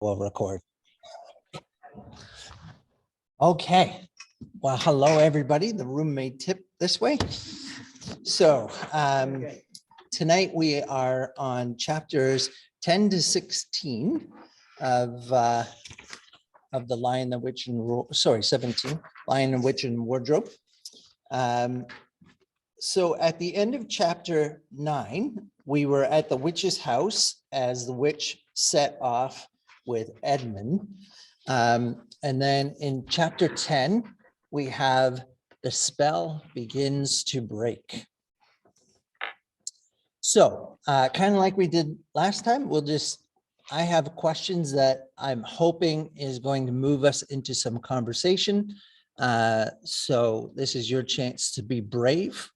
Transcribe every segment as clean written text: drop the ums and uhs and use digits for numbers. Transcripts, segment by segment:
We'll record. Okay. Well, hello, everybody. The room may tip this way. So tonight we are on chapters 10 to 16 of the Lion, the Witch, and 17, Lion, and Witch, and Wardrobe. So at the end of chapter 9, we were at the witch's house as the witch set off with Edmund. And then in chapter 10, we have the spell begins to break. So kind of like we did last time, I have questions that I'm hoping is going to move us into some conversation. So this is your chance to be brave.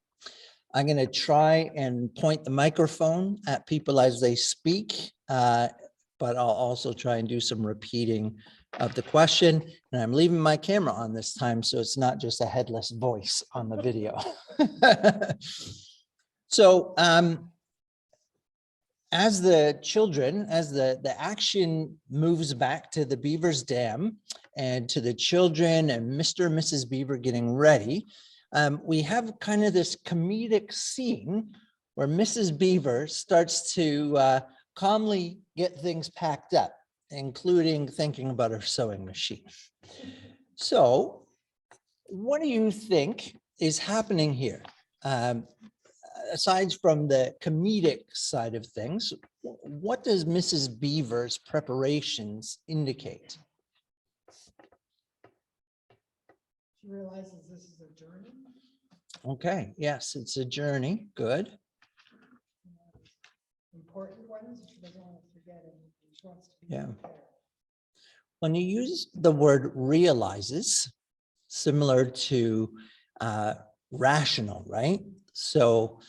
I'm going to try and point the microphone at people as they speak, but I'll also try and do some repeating of the question. And I'm leaving my camera on this time, so it's not just a headless voice on the video. So as the action moves back to the Beaver's Dam and to the children and Mr. and Mrs. Beaver getting ready, we have kind of this comedic scene where Mrs. Beaver starts to calmly get things packed up, including thinking about her sewing machine. So what do you think is happening here? Aside from the comedic side of things, what does Mrs. Beaver's preparations indicate? She realizes this is a journey. Okay, yes, it's a journey. Good. Important ones, she doesn't want to forget anything. She wants to be prepared. When you use the word realizes, similar to rational, right? So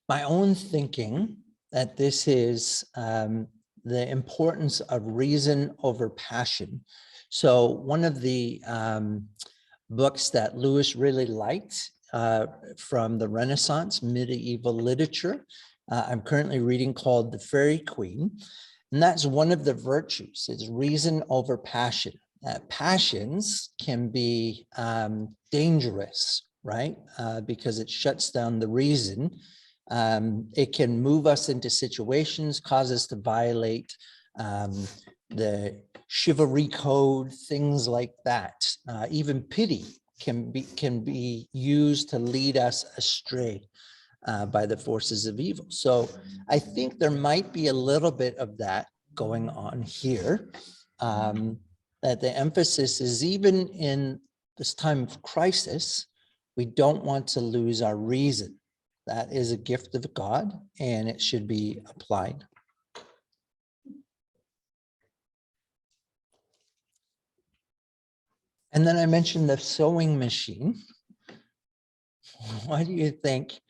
my own thinking that this is the importance of reason over passion. So one of the books that Lewis really liked from the Renaissance medieval literature, I'm currently reading, called The Fairy Queen. And that's one of the virtues, is reason over passion. Passions can be dangerous, right? Because it shuts down the reason. It can move us into situations, cause us to violate the chivalry code, things like that. Even pity can be used to lead us astray by the forces of evil. So I think there might be a little bit of that going on here. That the emphasis is, even in this time of crisis, we don't want to lose our reason. That is a gift of God, and it should be applied. And then I mentioned the sewing machine. Why do you think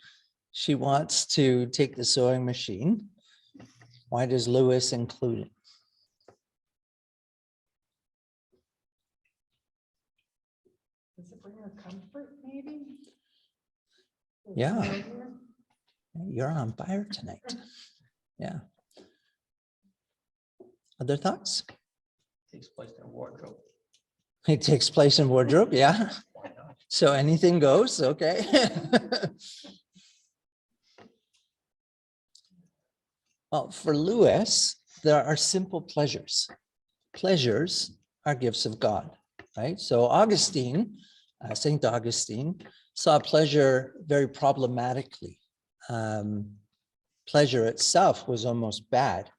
she wants to take the sewing machine? Why does Lewis include it? Does it bring her comfort, maybe? Yeah. You're on fire tonight. Yeah. Other thoughts? Takes place in a wardrobe. It takes place in wardrobe, yeah. Why not? So anything goes, okay. Well, for Lewis, there are simple pleasures. Pleasures are gifts of God, right? So Augustine, St. Augustine, saw pleasure very problematically. Pleasure itself was almost bad.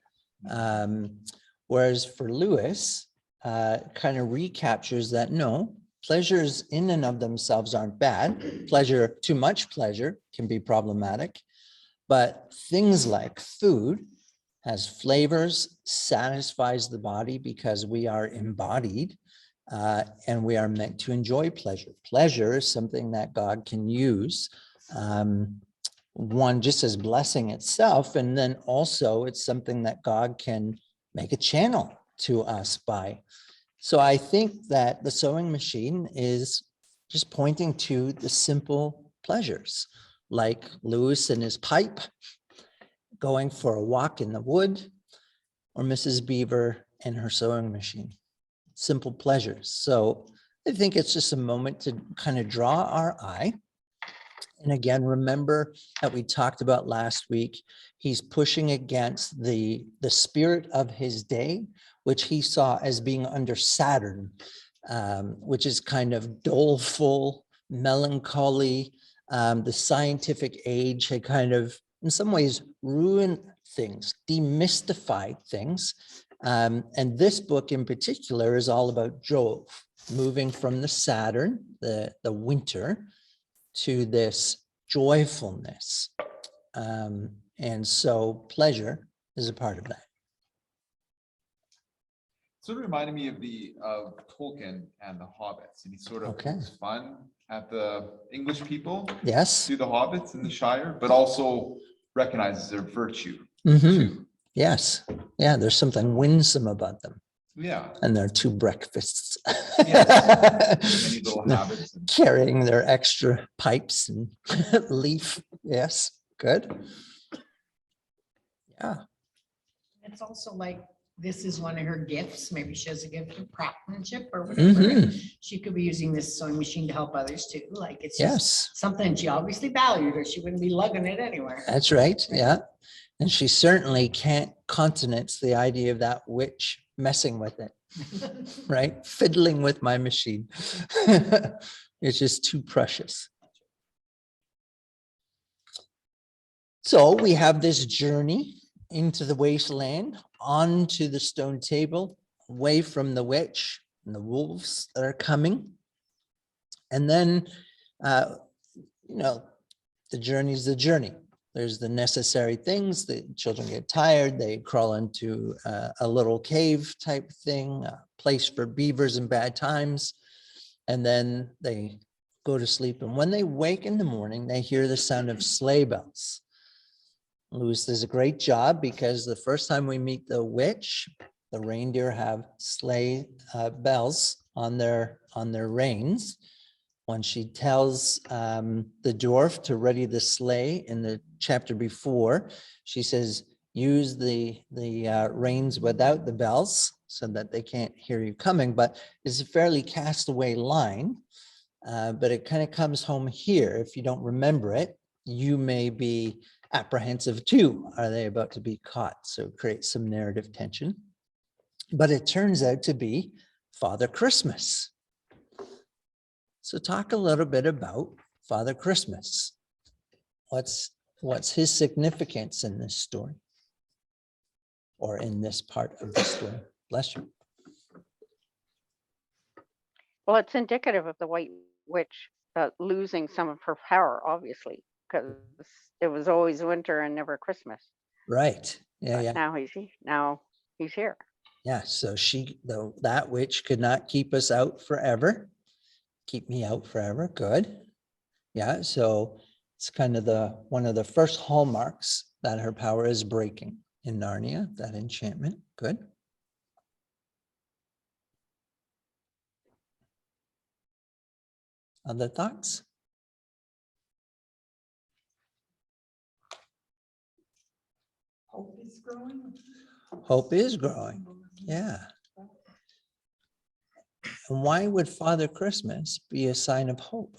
Whereas for Lewis, kind of recaptures that, no, pleasures in and of themselves aren't bad. Pleasure, too much pleasure can be problematic. But things like food has flavors, satisfies the body because we are embodied and we are meant to enjoy pleasure. Pleasure is something that God can use, one, just as blessing itself, and then also it's something that God can make a channel to us by. So I think that the sewing machine is just pointing to the simple pleasures, like Lewis and his pipe, going for a walk in the wood, or Mrs. Beaver and her sewing machine. Simple pleasures. So I think it's just a moment to kind of draw our eye. And again, remember that we talked about last week, he's pushing against the spirit of his day, which he saw as being under Saturn, which is kind of doleful, melancholy. The scientific age had kind of, in some ways, ruined things, demystified things. And this book in particular is all about Jove, moving from the Saturn, the winter, to this joyfulness. And so pleasure is a part of that. Sort of reminded me of Tolkien and the Hobbits, and he sort of Okay. pokes fun at the English people Yes. through the Hobbits in the Shire, but also recognizes their virtue Mhm. too. Yes. Yeah, there's something winsome about them. Yeah, And their 2 breakfasts. many little habits. And Carrying their extra pipes and leaf. Yes, good. Yeah. It's also like, this is one of her gifts. Maybe she has a gift of craftsmanship or whatever. and Mhm. She could be using this sewing machine to help others too. Like, it's just Yes, something she obviously valued, or she wouldn't be lugging it anywhere. that's right. Yeah. And she certainly can't countenance the idea of that witch messing with it, right? Fiddling with my machine. It's just too precious. So we have this journey into the wasteland, onto the stone table, away from the witch and the wolves that are coming. And then, the journey is the journey. There's the necessary things. The children get tired. They crawl into a little cave type thing, a place for beavers in bad times. And then they go to sleep. And when they wake in the morning, they hear the sound of sleigh bells. Lewis does a great job because the first time we meet the witch, the reindeer have sleigh bells on their reins. When she tells the dwarf to ready the sleigh in the chapter before, she says, use the reins without the bells so that they can't hear you coming. But it's a fairly castaway line, but it kind of comes home here. If you don't remember it, you may be apprehensive too. Are they about to be caught? So it creates some narrative tension. But it turns out to be Father Christmas. So talk a little bit about Father Christmas. What's his significance in this story? Or in this part of the story? Bless you. Well, it's indicative of the White Witch losing some of her power, obviously, because it was always winter and never Christmas. Right. Yeah, But yeah. now he's here. Yeah. So that witch could not keep us out forever. Keep me out forever. Good. Yeah. So it's kind of one of the first hallmarks that her power is breaking in Narnia, that enchantment. Good. Other thoughts? Hope is growing. Hope is growing. Yeah. And why would Father Christmas be a sign of hope?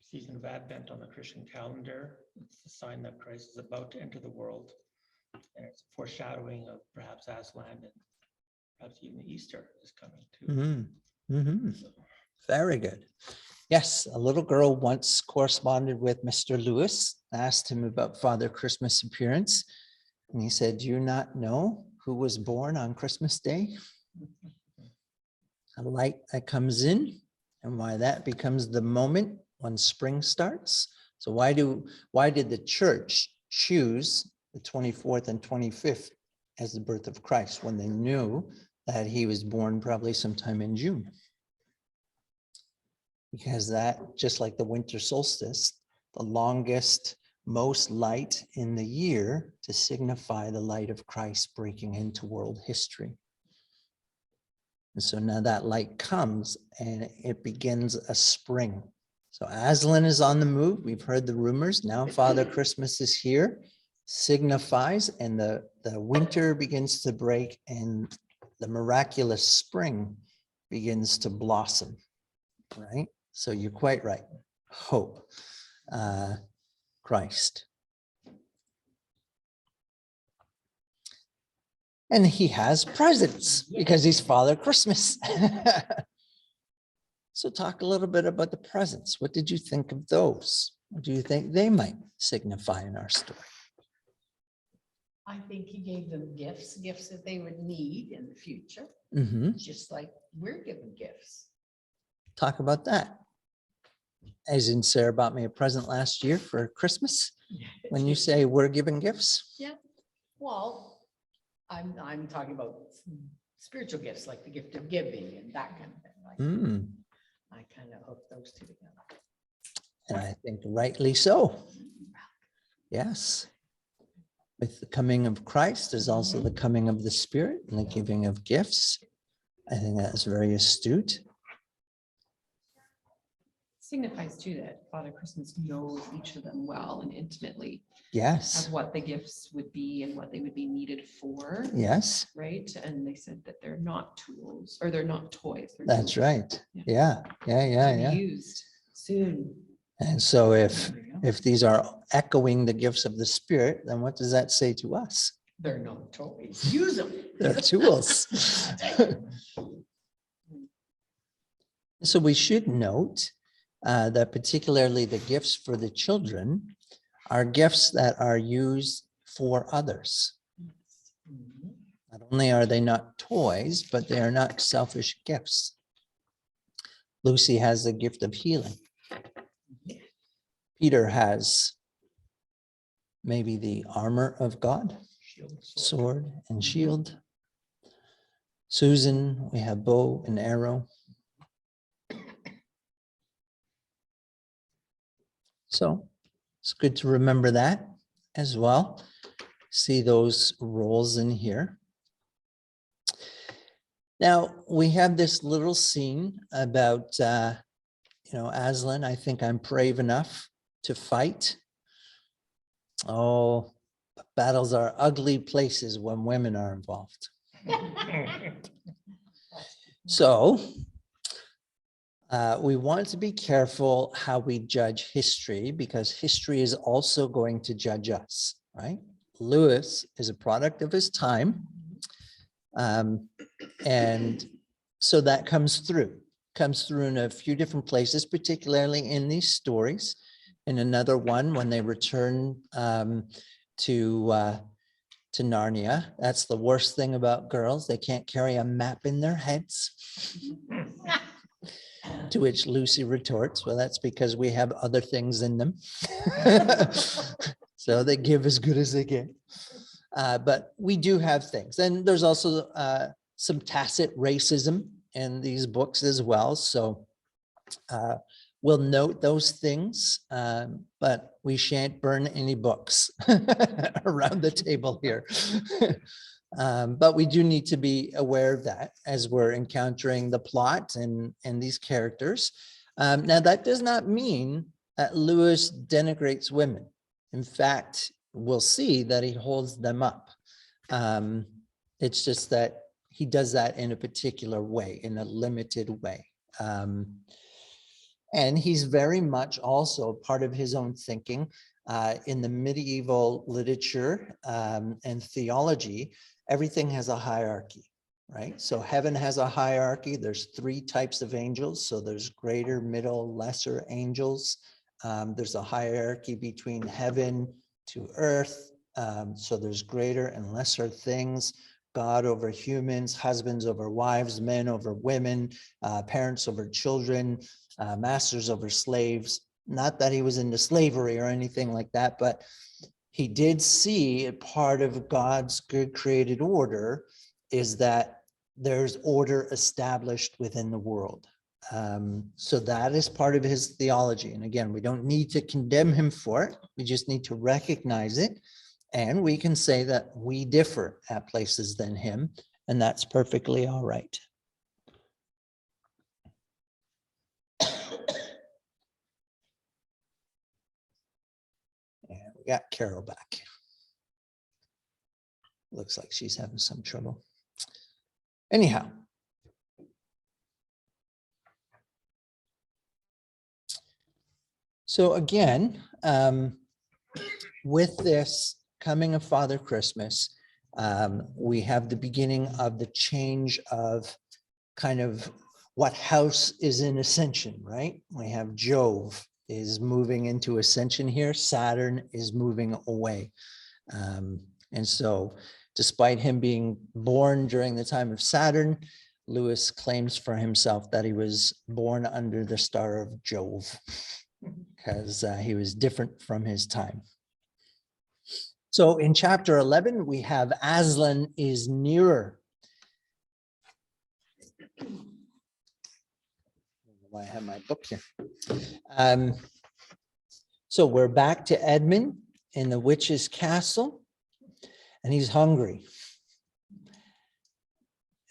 Season of Advent on the Christian calendar. It's a sign that Christ is about to enter the world. And it's a foreshadowing of perhaps Aslan and perhaps even Easter is coming too. Mm-hmm. Mm-hmm. So, Very good. Yes, a little girl once corresponded with Mr. Lewis, asked him about Father Christmas' appearance. And he said, do you not know who was born on Christmas Day? A light that comes in, and why that becomes the moment when spring starts. So why did the church choose the 24th and 25th as the birth of Christ when they knew that he was born probably sometime in June? Because that, just like the winter solstice, the longest, most light in the year to signify the light of Christ breaking into world history. And so now that light comes and it begins a spring. So Aslan is on the move. We've heard the rumors. Now Father Christmas is here. signifies, and the winter begins to break and the miraculous spring begins to blossom, right? So you're quite right. Hope, Christ. And he has presents because he's Father Christmas. So talk a little bit about the presents. What did you think of those? What do you think they might signify in our story? I think he gave them gifts that they would need in the future, Mhm. just like we're given gifts. Talk about that. As in, Sarah bought me a present last year for Christmas. When you say we're giving gifts, Yeah, well, I'm talking about spiritual gifts, like the gift of giving and that kind of thing. Like mm, I kind of hook those two together. and I think rightly so. Yes. With the coming of Christ is also the coming of the Spirit and the giving of gifts. I think that's very astute. Signifies too that Father Christmas knows each of them well and intimately Yes. of what the gifts would be and what they would be needed for, Yes, right? And they said that they're not tools or they're not toys. they're that's tools right. Yeah. Yeah. to be used soon. And so if There we go. these are echoing the gifts of the Spirit, then what does that say to us? They're not toys. Use them. They're tools. So we should note that particularly the gifts for the children are gifts that are used for others. Mhm. Not only are they not toys, but they are not selfish gifts. Lucy has the gift of healing. Peter has maybe the armor of God, sword and shield. Susan, we have bow and arrow. So it's good to remember that as well. See those roles in here. Now, we have this little scene about, Aslan, I think I'm brave enough to fight. Oh, battles are ugly places when women are involved. So we want to be careful how we judge history because history is also going to judge us, right? Lewis is a product of his time. And so that comes through in a few different places, particularly in these stories. In another one, when they return to Narnia, that's the worst thing about girls. They can't carry a map in their heads. To which Lucy retorts, well, that's because we have other things in them. So they give as good as they get. But we do have things. And there's also some tacit racism in these books as well. So we'll note those things, but we shan't burn any books around the table here. But we do need to be aware of that as we're encountering the plot and these characters. Now, that does not mean that Lewis denigrates women. In fact, we'll see that he holds them up. It's just that he does that in a particular way, in a limited way. And he's very much also part of his own thinking in the medieval literature and theology. Everything has a hierarchy, right? So heaven has a hierarchy. There's 3 types of angels. So there's greater, middle, lesser angels. There's a hierarchy between heaven to earth. So there's greater and lesser things. God over humans, husbands over wives, men over women, parents over children, masters over slaves. Not that he was into slavery or anything like that, but he did see a part of God's good created order is that there's order established within the world. So that is part of his theology. And again, we don't need to condemn him for it. We just need to recognize it. And we can say that we differ at places than him, and that's perfectly all right. And we got Carol back. Looks like she's having some trouble. Anyhow. So again, with this coming of Father Christmas, we have the beginning of the change of kind of what house is in ascension, right? We have Jove is moving into ascension here. Saturn is moving away. And so despite him being born during the time of Saturn, Lewis claims for himself that he was born under the star of Jove because he was different from his time. So in chapter 11, we have Aslan is nearer. I have my book here. So we're back to Edmund in the witch's castle, and he's hungry.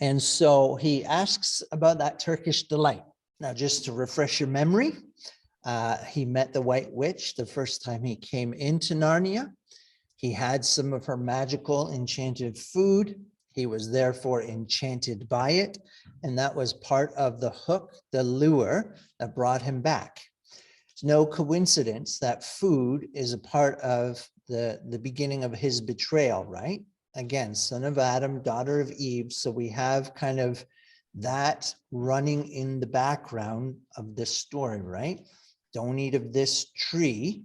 And so he asks about that Turkish delight. Now, just to refresh your memory, he met the White Witch the first time he came into Narnia. He had some of her magical enchanted food. He was therefore enchanted by it. And that was part of the hook, the lure that brought him back. It's no coincidence that food is a part of the beginning of his betrayal, right? Again, son of Adam, daughter of Eve. So we have kind of that running in the background of this story, right? Don't eat of this tree.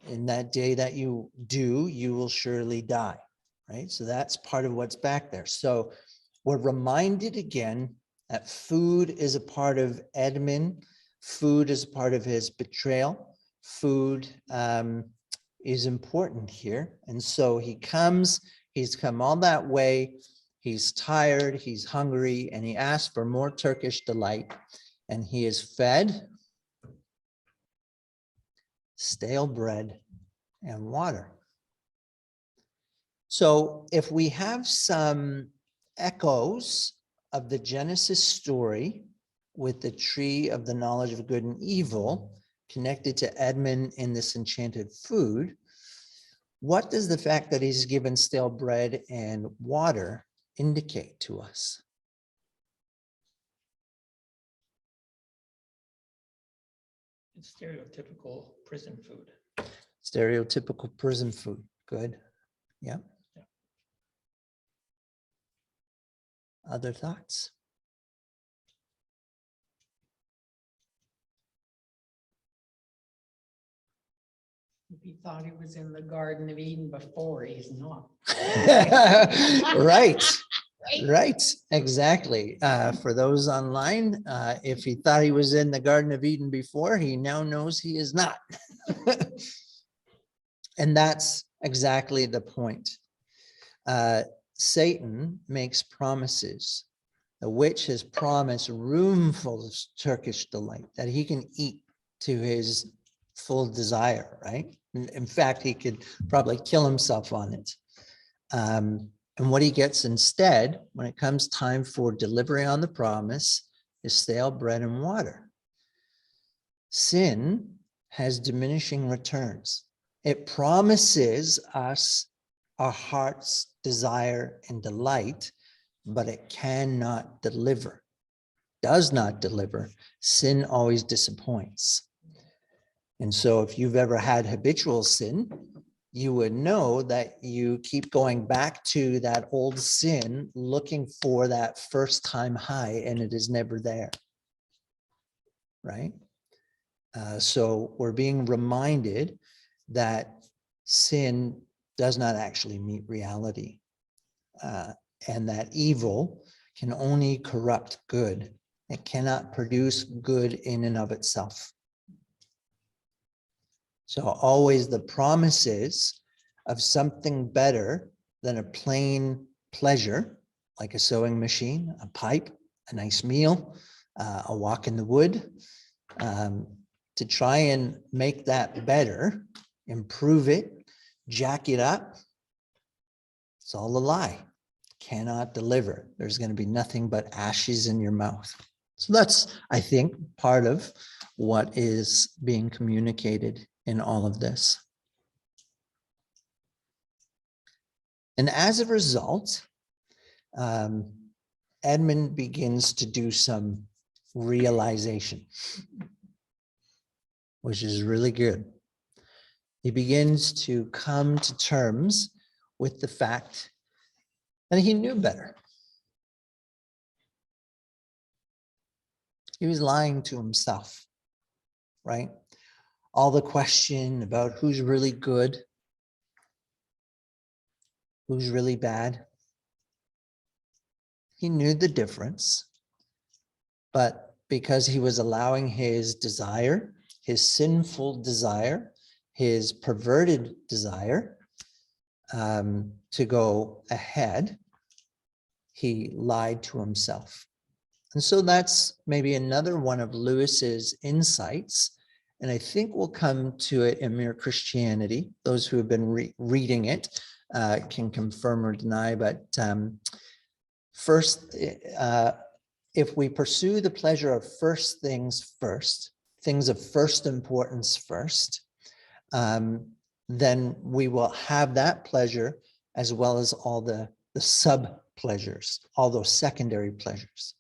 In that day that you do, you will surely die, right? So that's part of what's back there. So we're reminded again that food is a part of Edmund. Food is a part of his betrayal. Food is important here. And so he comes, he's come all that way. He's tired, he's hungry, and he asks for more Turkish delight. And he is fed stale bread and water. So if we have some echoes of the Genesis story with the tree of the knowledge of good and evil connected to Edmund in this enchanted food, what does the fact that he's given stale bread and water indicate to us? It's stereotypical prison food. Stereotypical prison food. Good. Yeah. Yeah. Other thoughts? If he thought he was in the Garden of Eden before, he's not. Right. Right, exactly. For those online, if he thought he was in the Garden of Eden before, he now knows he is not. And that's exactly the point. Satan makes promises. The witch has promised roomfuls of Turkish delight that he can eat to his full desire, right? In fact, he could probably kill himself on it. And what he gets instead, when it comes time for delivery on the promise, is stale bread and water. Sin has diminishing returns. It promises us our heart's desire and delight, but it cannot deliver, does not deliver. Sin always disappoints. And so if you've ever had habitual sin, you would know that you keep going back to that old sin, looking for that first time high, and it is never there, right? So we're being reminded that sin does not actually meet reality, and that evil can only corrupt good. It cannot produce good in and of itself. So always the promises of something better than a plain pleasure, like a sewing machine, a pipe, a nice meal, a walk in the wood, to try and make that better, improve it, jack it up. It's all a lie. Cannot deliver. There's going to be nothing but ashes in your mouth. So that's, I think, part of what is being communicated in all of this. And as a result, Edmund begins to do some realization, which is really good. He begins to come to terms with the fact that he knew better. He was lying to himself, right? All the question about who's really good, who's really bad. He knew the difference, but because he was allowing his desire, his sinful desire, his perverted desire to go ahead, he lied to himself. And so that's maybe another one of Lewis's insights. And I think we'll come to it in Mere Christianity. Those who have been reading it can confirm or deny. But first, if we pursue the pleasure of first things first, things of first importance first, then we will have that pleasure as well as all the sub pleasures, all those secondary pleasures.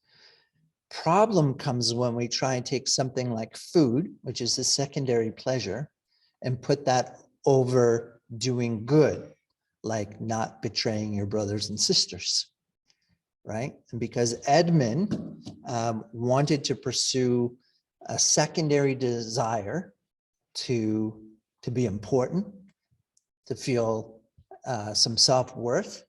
Problem comes when we try and take something like food, which is the secondary pleasure, and put that over doing good, like not betraying your brothers and sisters, right? And because Edmund wanted to pursue a secondary desire to be important, to feel some self-worth,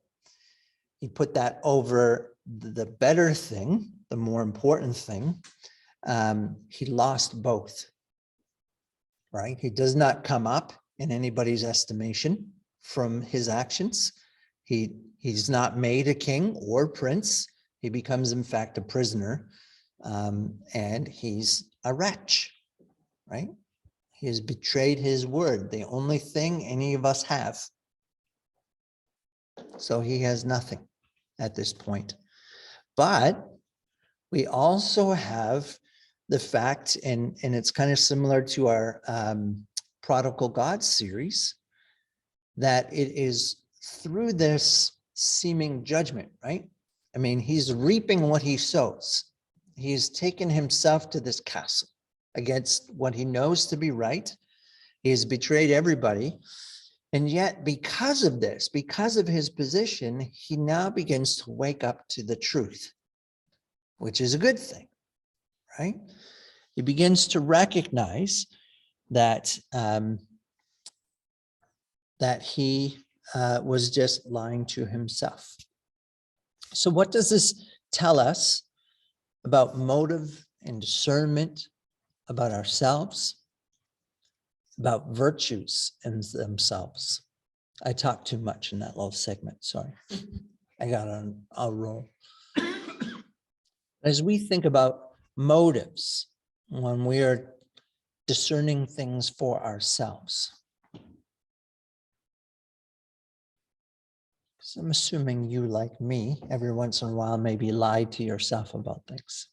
he put that over the better thing, the more important thing. He lost both, right? He does not come up in anybody's estimation from his actions. He's not made a king or prince. He becomes, in fact, a prisoner, and he's a wretch, right? He has betrayed his word, the only thing any of us have. So he has nothing at this point. But we also have the fact, and it's kind of similar to our Prodigal God series, that it is through this seeming judgment, right? I mean, he's reaping what he sows. He's taken himself to this castle against what he knows to be right. He has betrayed everybody. And yet, because of this, because of his position, he now begins to wake up to the truth, which is a good thing, right? He begins to recognize that that he was just lying to himself. So what does this tell us about motive and discernment, about ourselves, about virtues in themselves? I talked too much in that little segment, sorry. I got on a roll. As we think about motives, when we are discerning things for ourselves, so I'm assuming you, like me, every once in a while maybe lie to yourself about things.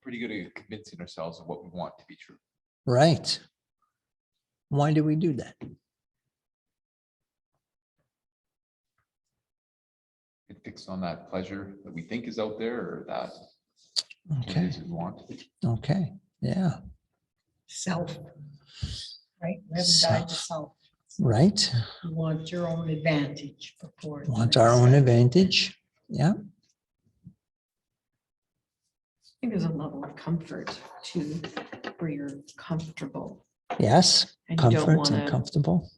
Pretty good at convincing ourselves of what we want to be true. Right. Why do we do that? Get fixed on that pleasure that we think is out there, or that what it Okay, is we want. okay, yeah, Self, right? We haven't died to self. right. You want your own advantage before. it's Want our own accepted. advantage, yeah, I think there's a level of comfort too, where you're comfortable yes, and you don't comfort and want to comfortable.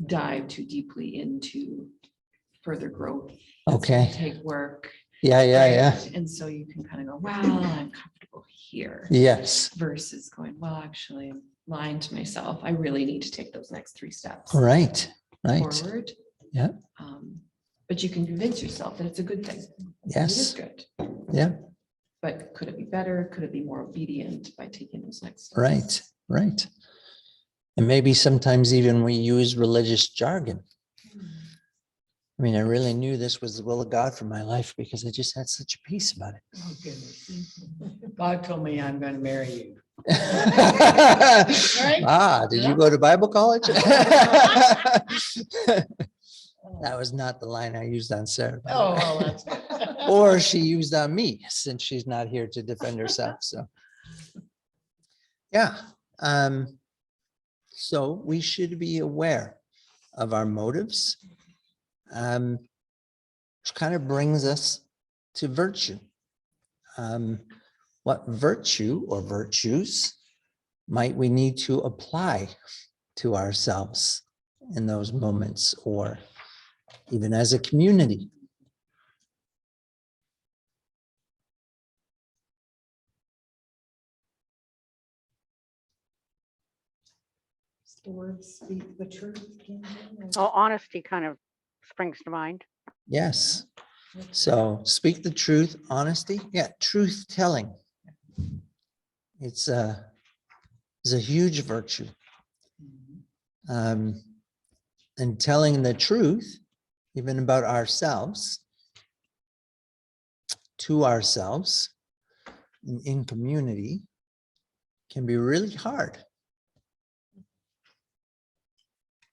dive too deeply into further growth. That's Okay. gonna take work. Yeah, yeah, yeah, right? And so you can kind of go, well, I'm comfortable here. yes, Versus going, well, actually, I'm lying to myself. I really need to take those next 3 steps right, right, forward. yeah. But you can convince yourself that it's a good thing. It yes, is good. yeah, But could it be better? Could it be more obedient by taking those next steps? right, right. And maybe sometimes even we use religious jargon. I mean, I really knew this was the will of God for my life because I just had such a peace about it. Oh, goodness. God told me I'm gonna marry you. Did you go to Bible college? That was not the line I used on Sarah. by the Oh, way. well, that's good. Or she used on me since she's not here to defend herself. So, yeah. So we should be aware of our motives, which kind of brings us to virtue. What virtue or virtues might we need to apply to ourselves in those moments, or even as a community? The word speak the truth. Oh, honesty kind of springs to mind. Yes. So speak the truth, honesty. Yeah, truth telling. It's a huge virtue. And telling the truth, even about ourselves, to ourselves in community, can be really hard.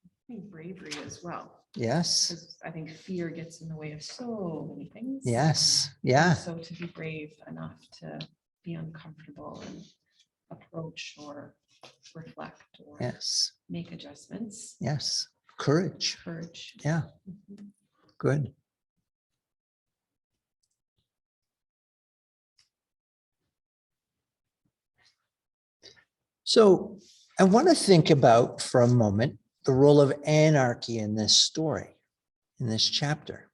I think bravery as well. Yes. 'Cause I think fear gets in the way of so many things. Yes. And Yeah. so to be brave enough to be uncomfortable and approach or reflect or Yes. make adjustments, Yes. Courage. courage. Yeah. Good. So I want to think about for a moment the role of anarchy in this story, in this chapter.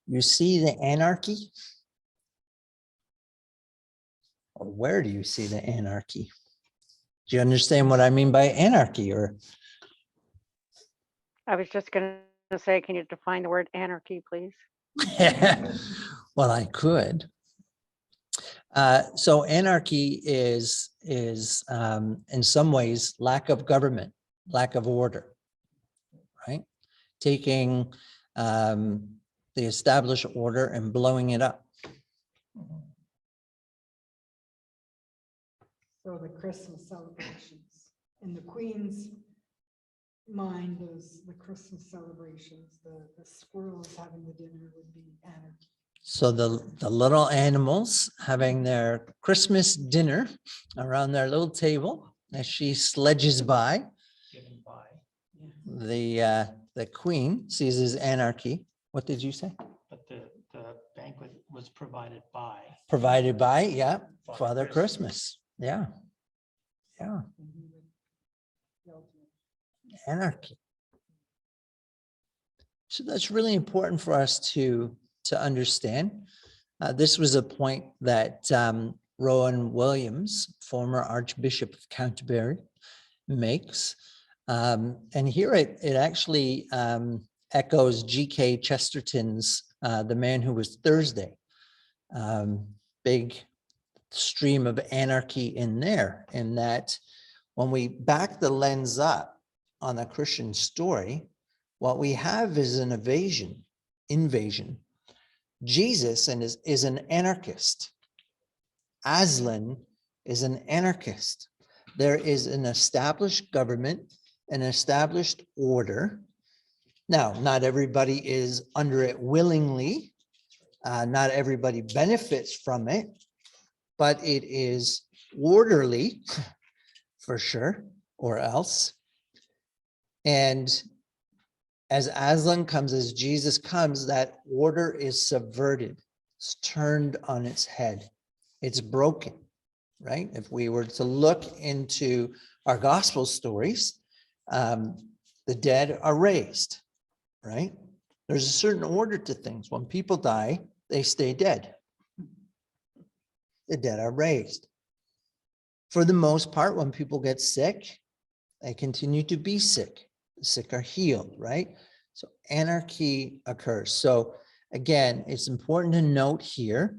You see the anarchy? Or where do you see the anarchy? Do you understand what I mean by anarchy? Or I was just going to say, can you define the word anarchy, please? well, I could. So anarchy is in some ways lack of government, lack of order, right? Taking the established order and blowing it up. So the Christmas celebrations in the Queen's mind, those the Christmas celebrations, the squirrels having the dinner would be anarchy. So the little animals having their Christmas dinner around their little table as she sledges by, Given by, the Queen sees as anarchy. What did you say? but the banquet was provided by. Provided by, yeah, Father Father Christmas. Yeah. Yeah, And he would yell to anarchy. So that's really important for us to understand. This was a point that Rowan Williams, former Archbishop of Canterbury, makes. And here it actually echoes G.K. Chesterton's The Man Who Was Thursday. Big stream of anarchy in there, in that when we back the lens up on the Christian story, what we have is an invasion. Jesus is an anarchist. Aslan is an anarchist. There is an established government, an established order. Now, not everybody is under it willingly. Not everybody benefits from it, but it is orderly for sure, or else. And as Aslan comes, as Jesus comes, that order is subverted. It's turned on its head. It's broken, right? If we were to look into our gospel stories, the dead are raised, right? There's a certain order to things. When people die, they stay dead. The dead are raised. For the most part, when people get sick, they continue to be sick. The sick are healed, right? So anarchy occurs. So again, it's important to note here,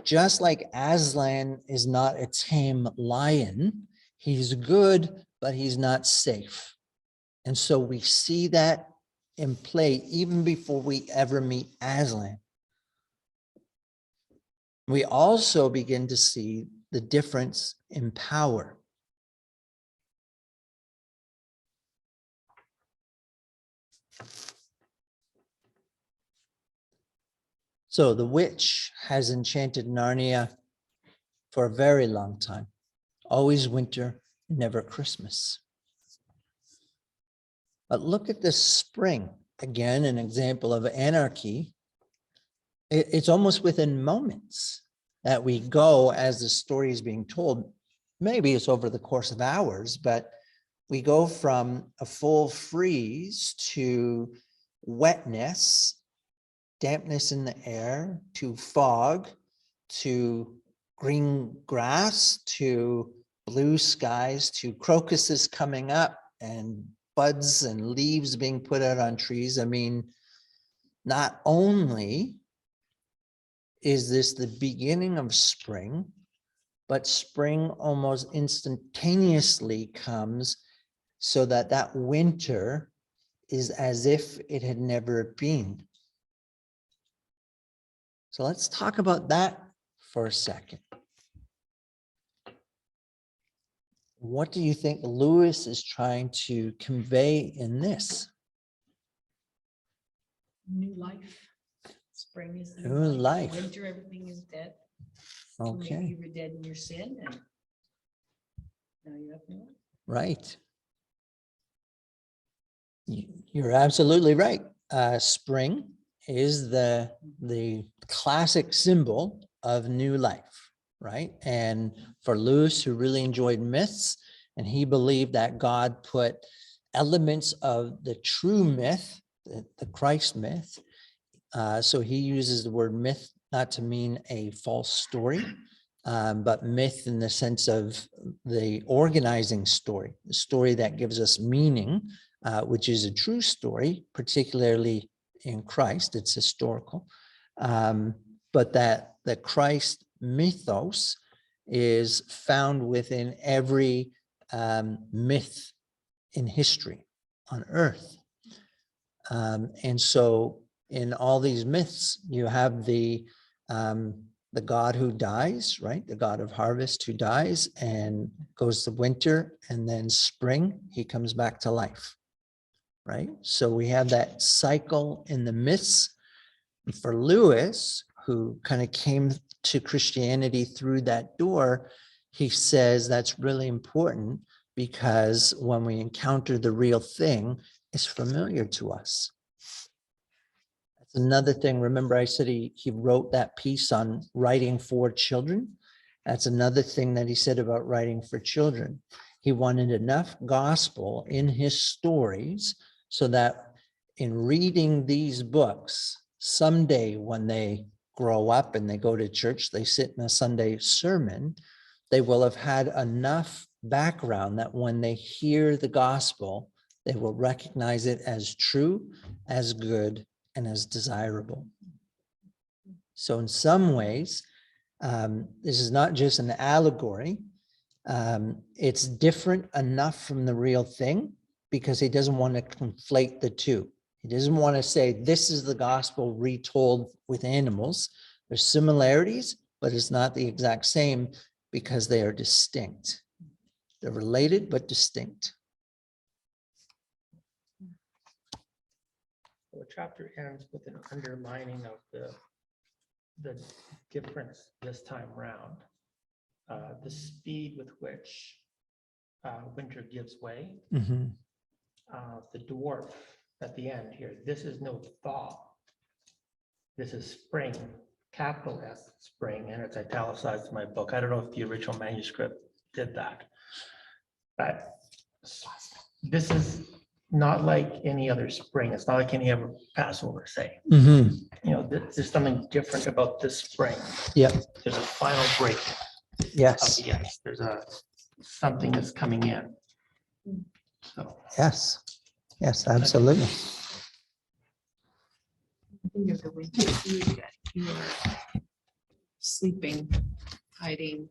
just like Aslan is not a tame lion, he's good, but he's not safe. And so we see that in play even before we ever meet Aslan. We also begin to see the difference in power. So the witch has enchanted Narnia for a very long time. Always winter, never Christmas. But look at this spring. Again, an example of anarchy. It's almost within moments that we go as the story is being told. Maybe it's over the course of hours, but we go from a full freeze to wetness, dampness in the air, to fog, to green grass, to blue skies, to crocuses coming up and buds and leaves being put out on trees. I mean, not only is this the beginning of spring, but spring almost instantaneously comes so that that winter is as if it had never been. So let's talk about that for a second. What do you think Lewis is trying to convey in this? New life. Spring is New life. Winter, everything is dead. So maybe Okay, you were dead in your sin and now you have new life. right. You're absolutely right. Spring is the classic symbol of new life, right? And for Lewis, who really enjoyed myths, and he believed that God put elements of the true myth, the Christ myth. So he uses the word myth not to mean a false story, but myth in the sense of the organizing story, the story that gives us meaning, which is a true story, particularly in Christ. It's historical, but that the Christ mythos is found within every myth in history on earth. And so in all these myths, you have the God who dies, right? The God of harvest who dies and goes to winter, and then spring, he comes back to life, right? So we have that cycle in the myths. For Lewis, who kind of came to Christianity through that door, he says that's really important because when we encounter the real thing, it's familiar to us. That's another thing. Remember, I said he wrote that piece on writing for children. That's another thing that he said about writing for children. He wanted enough gospel in his stories so that in reading these books, someday when they grow up and they go to church, they sit in a Sunday sermon, they will have had enough background that when they hear the gospel, they will recognize it as true, as good, and as desirable. So in some ways, this is not just an allegory. It's different enough from the real thing because he doesn't want to conflate the two. He doesn't want to say this is the gospel retold with animals. There's similarities, but it's not the exact same because they are distinct. They're related, but distinct. The chapter ends with an underlining of the difference this time round. The speed with which winter gives way. Mhm. The dwarf at the end here, this is no thaw. This is spring, capital S, spring, and it's italicized in my book. I don't know if the original manuscript did that. But this is not like any other spring. It's not like any other Passover, say. Mhm. You know, there's something different about this spring. Yep. There's a final break of Yes. the ice. There's something that's coming in. So Yes. Yes, absolutely. Think of the winter food that you were sleeping, hiding,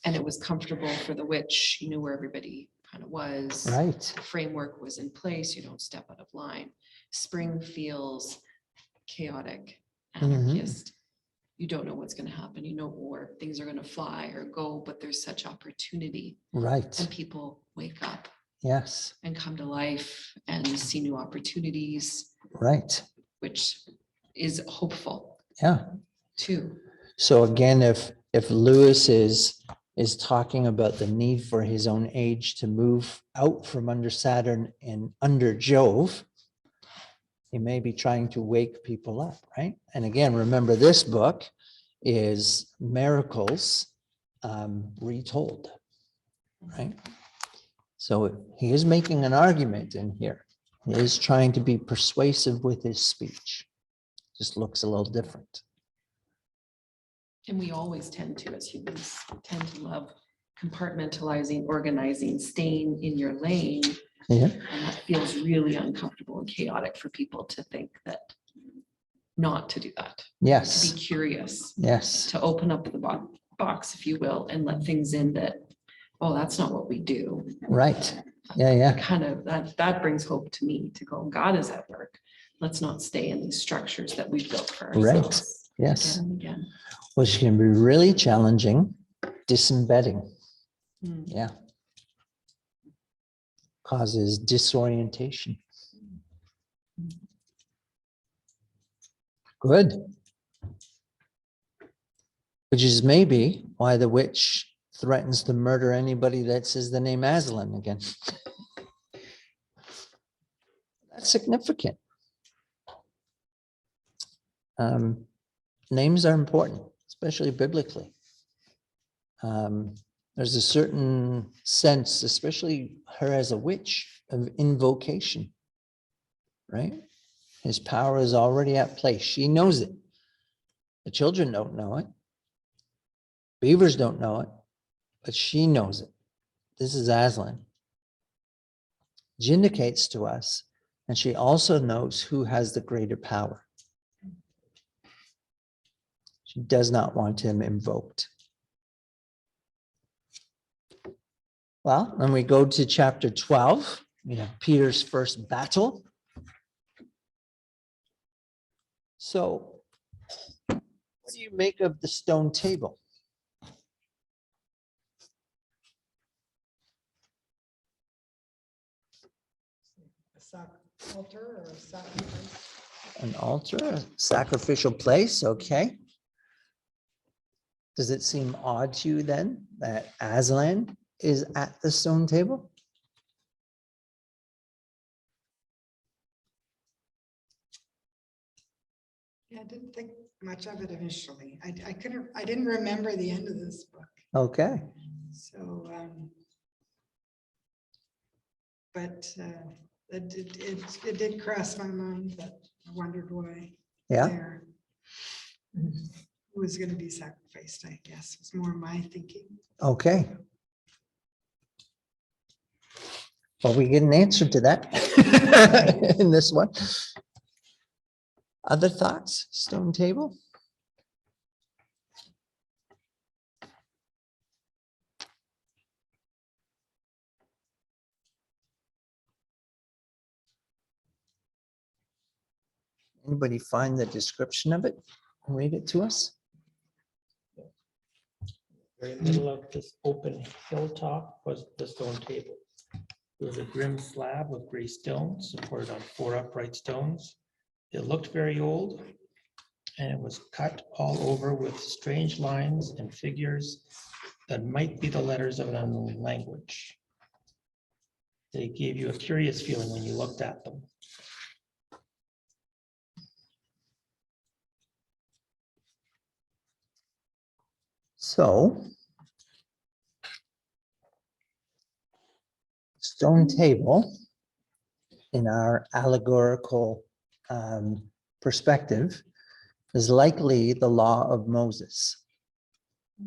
and it was comfortable for the witch. She knew where everybody kind of was. Right. The framework was in place, you don't step out of line. Spring feels chaotic, anarchist. You don't know what's gonna happen, you know, or things are gonna fly or go, but there's such opportunity Right. and people wake up Yes. and come to life and see new opportunities, Right. which is hopeful Yeah. too. So again, if Lewis is talking about the need for his own age to move out from under Saturn and under Jove, he may be trying to wake people up, right? And again, remember this book is miracles retold, right? So he is making an argument in here. He is trying to be persuasive with his speech. Just looks a little different. And we always tend to, as humans, tend to love compartmentalizing, organizing, staying in your lane. Yeah. And that feels really uncomfortable and chaotic for people to think that not to do that, to Yes. be curious, Yes. to open up the box, if you will, and let things in that, oh, that's not what we do. Right. Yeah. Yeah. Kind of, that brings hope to me to go, God is at work. Let's not stay in these structures that we've built for Right. ourselves. Yes. Again and again. Which can be really challenging, disembedding. Hmm. Yeah. Causes disorientation. Good. Which is maybe why the witch threatens to murder anybody that says the name Aslan again. That's significant. Names are important, especially biblically. There's a certain sense, especially her as a witch, of invocation, right? His power is already at play. She knows it. The children don't know it. Beavers don't know it, but she knows it. This is Aslan. She indicates to us, and she also knows who has the greater power. She does not want him invoked. Well, when we go to chapter 12, we have Peter's first battle. So, what do you make of the stone table? Altar or a sacrifice. An altar, a sacrificial place, okay. Does it seem odd to you then that Aslan is at the stone table? Yeah, I didn't think much of it initially. I didn't remember the end of this book. Okay, So, but it did cross my mind, but I wondered why. yeah, There was going to be sacrificed, I guess, was more my thinking. okay. Well, we get an answer to that in this one. Other thoughts, stone table? Anybody find the description of it? Read it to us. Very middle of this open hilltop was the stone table. There was a grim slab of gray stone supported on 4 upright stones. It looked very old, and it was cut all over with strange lines and figures that might be the letters of an unknown language. They gave you a curious feeling when you looked at them. So, stone table in our allegorical perspective is likely the law of Moses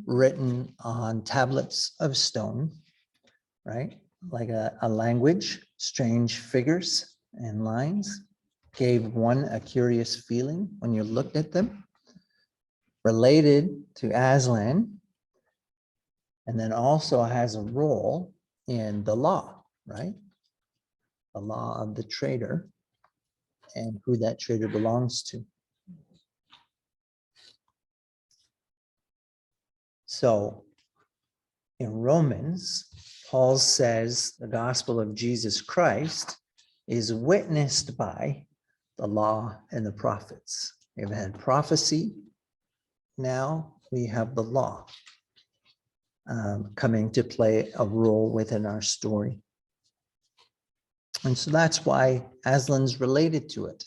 written on tablets of stone, right? Like a language, strange figures and lines gave one a curious feeling when you looked at them, related to Aslan, and then also has a role in the law. right? The law of the trader and who that trader belongs to. So in Romans, Paul says the gospel of Jesus Christ is witnessed by the law and the prophets. We've had prophecy. Now we have the law coming to play a role within our story. And so that's why Aslan's related to it.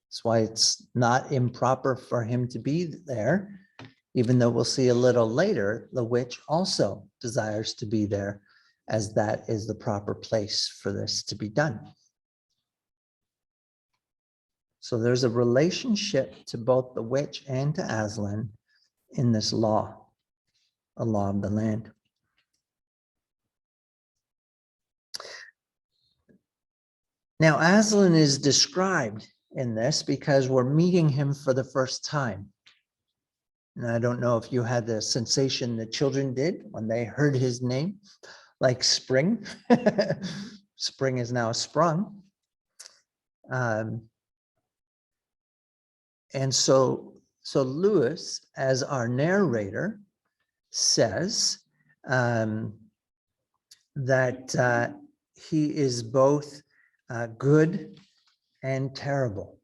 That's why it's not improper for him to be there, even though we'll see a little later, the witch also desires to be there, as that is the proper place for this to be done. So there's a relationship to both the witch and to Aslan in this law, a law of the land. Now, Aslan is described in this because we're meeting him for the first time. And I don't know if you had the sensation the children did when they heard his name, like spring. Spring is now sprung. And so Lewis, as our narrator, says that he is both good and terrible.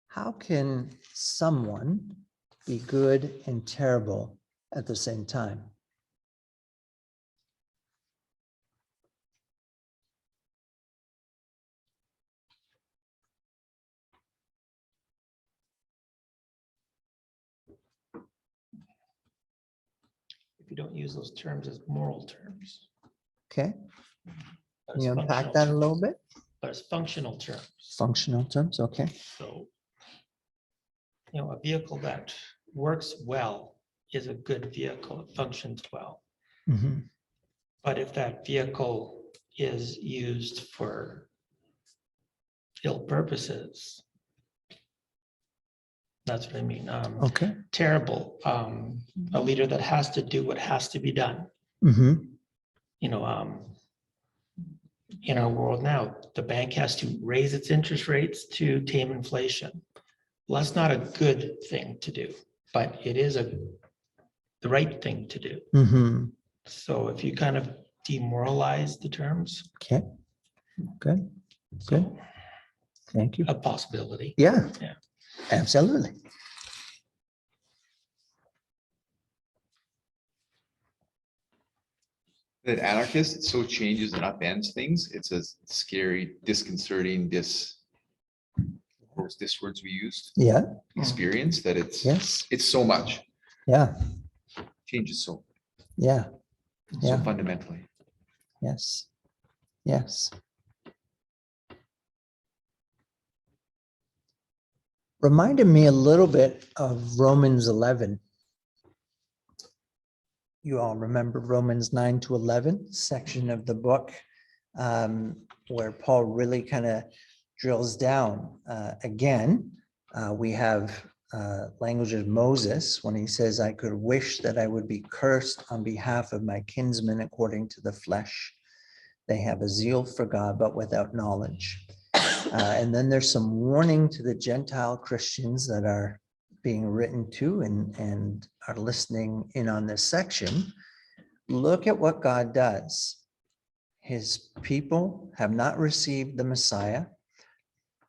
How can someone be good and terrible at the same time? If you don't use those terms as moral terms. Okay, but can as you unpack functional that a terms. little bit? But as functional terms. Functional terms, okay. So, a vehicle that works well is a good vehicle. It functions well. Mhm. But if that vehicle is used for ill purposes, that's what I mean. Okay. Terrible. A leader that has to do what has to be done. Mhm. In our world now, the bank has to raise its interest rates to tame inflation. Well, that's not a good thing to do, but it is the right thing to do. Mhm. So if you kind of demoralize the terms, Okay, good, good. so Thank you. a possibility. Yeah. Yeah. Absolutely. That anarchist, it so changes and upends things. It's a scary, disconcerting, this words we used, Yeah, experience that it's yes, so much, yeah, changes so yeah, yeah, fundamentally. yes, yes. Reminded me a little bit of Romans 11. You all remember Romans 9 to 11 section of the book, where Paul really kind of drills down. Again, we have language of Moses when he says, I could wish that I would be cursed on behalf of my kinsmen according to the flesh. They have a zeal for God, but without knowledge. And then there's some warning to the Gentile Christians that are being written to and are listening in on this section. Look at what God does. His people have not received the Messiah.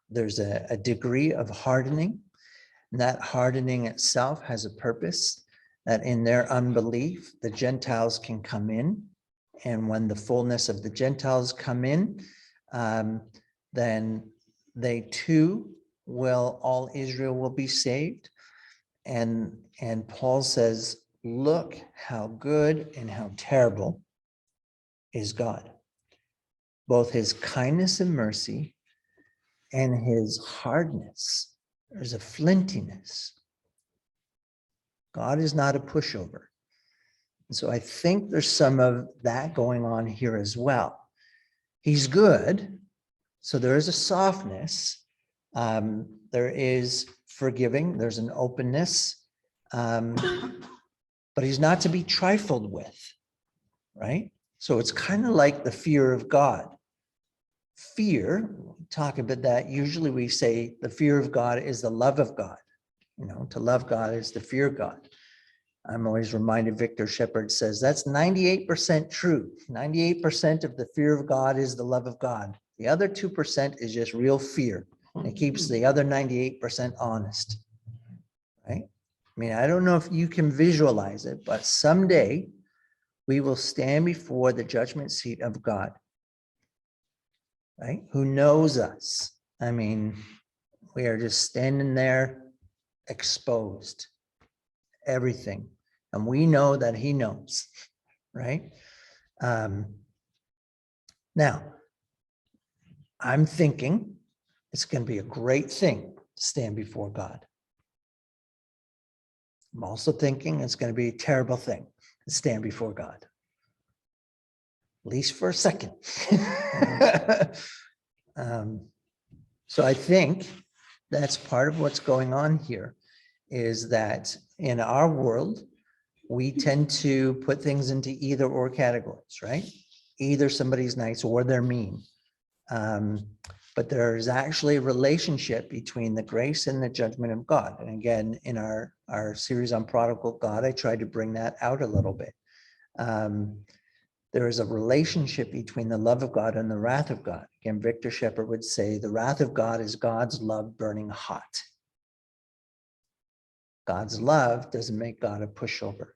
There's a degree of hardening. And that hardening itself has a purpose, that in their unbelief, the Gentiles can come in. And when the fullness of the Gentiles come in, then they too all Israel will be saved. And Paul says, look how good and how terrible is God. Both his kindness and mercy and his hardness. There's a flintiness. God is not a pushover. And so I think there's some of that going on here as well. He's good. So there is a softness. There is forgiving. There's an openness. But he's not to be trifled with, right? So it's kind of like the fear of God. Fear, talk about that. Usually we say the fear of God is the love of God. To love God is to fear God. I'm always reminded, Victor Shepherd says that's 98% true. 98% of the fear of God is the love of God. The other 2% is just real fear. And it keeps the other 98% honest. Right? I mean, I don't know if you can visualize it, but someday we will stand before the judgment seat of God. Right? Who knows us? I mean, we are just standing there exposed, everything. And we know that he knows, right? Now, I'm thinking it's going to be a great thing to stand before God. I'm also thinking it's going to be a terrible thing to stand before God. At least for a second. So I think that's part of what's going on here, is that in our world, we tend to put things into either or categories, right? Either somebody's nice or they're mean. But there's actually a relationship between the grace and the judgment of God. And again, in our series on prodigal God, I tried to bring that out a little bit. There is a relationship between the love of God and the wrath of God. Again, Victor Shepherd would say the wrath of God is God's love burning hot. God's love doesn't make God a pushover.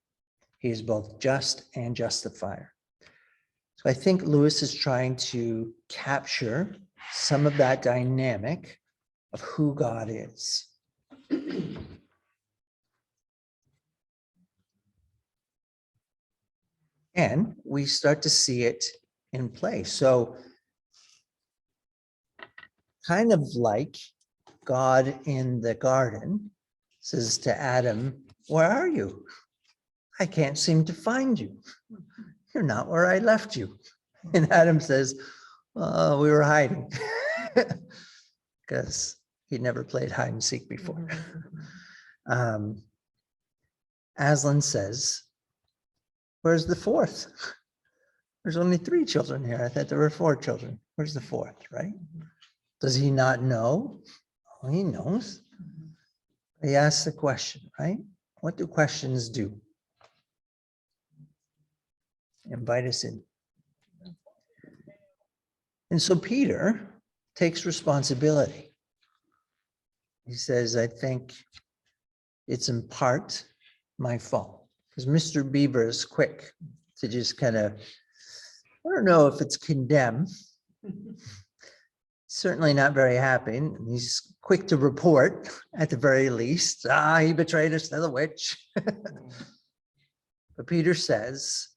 He is both just and justifier. So I think Lewis is trying to capture some of that dynamic of who God is. And we start to see it in play. So kind of like God in the garden says to Adam, "Where are you? I can't seem to find you. You're not where I left you." And Adam says, "Oh, we were hiding," because he'd never played hide and seek before. Aslan says, "Where's the fourth? There's only 3 children here. I thought there were 4 children. Where's the fourth?" Right? Does he not know? Oh, he knows. He asks the question, right? What do questions do? Invite us in. And so Peter takes responsibility. He says, "I think it's in part my fault." Because Mr. Beaver is quick to just kind of, I don't know if it's condemn, certainly not very happy. And he's quick to report, at the very least, he betrayed us to the witch. But Peter says,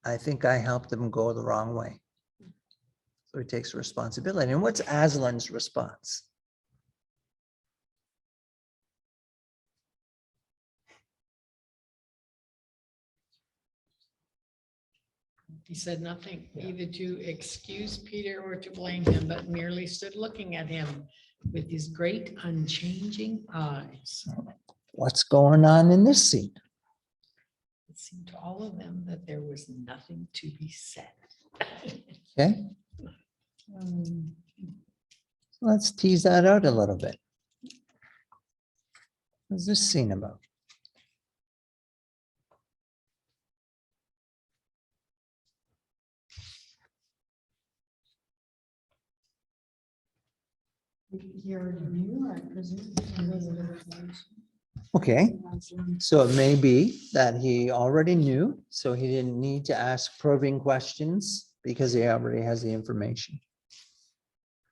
"I think I helped him go the wrong way." So he takes responsibility. And what's Aslan's response? He said nothing, Yeah. either to excuse Peter or to blame him, but merely stood looking at him with his great unchanging eyes. What's going on in this scene? It seemed to all of them that there was nothing to be said. Okay, let's tease that out a little bit. What's this scene about? He already knew, I presume. Okay, so it may be that he already knew, so he didn't need to ask probing questions because he already has the information.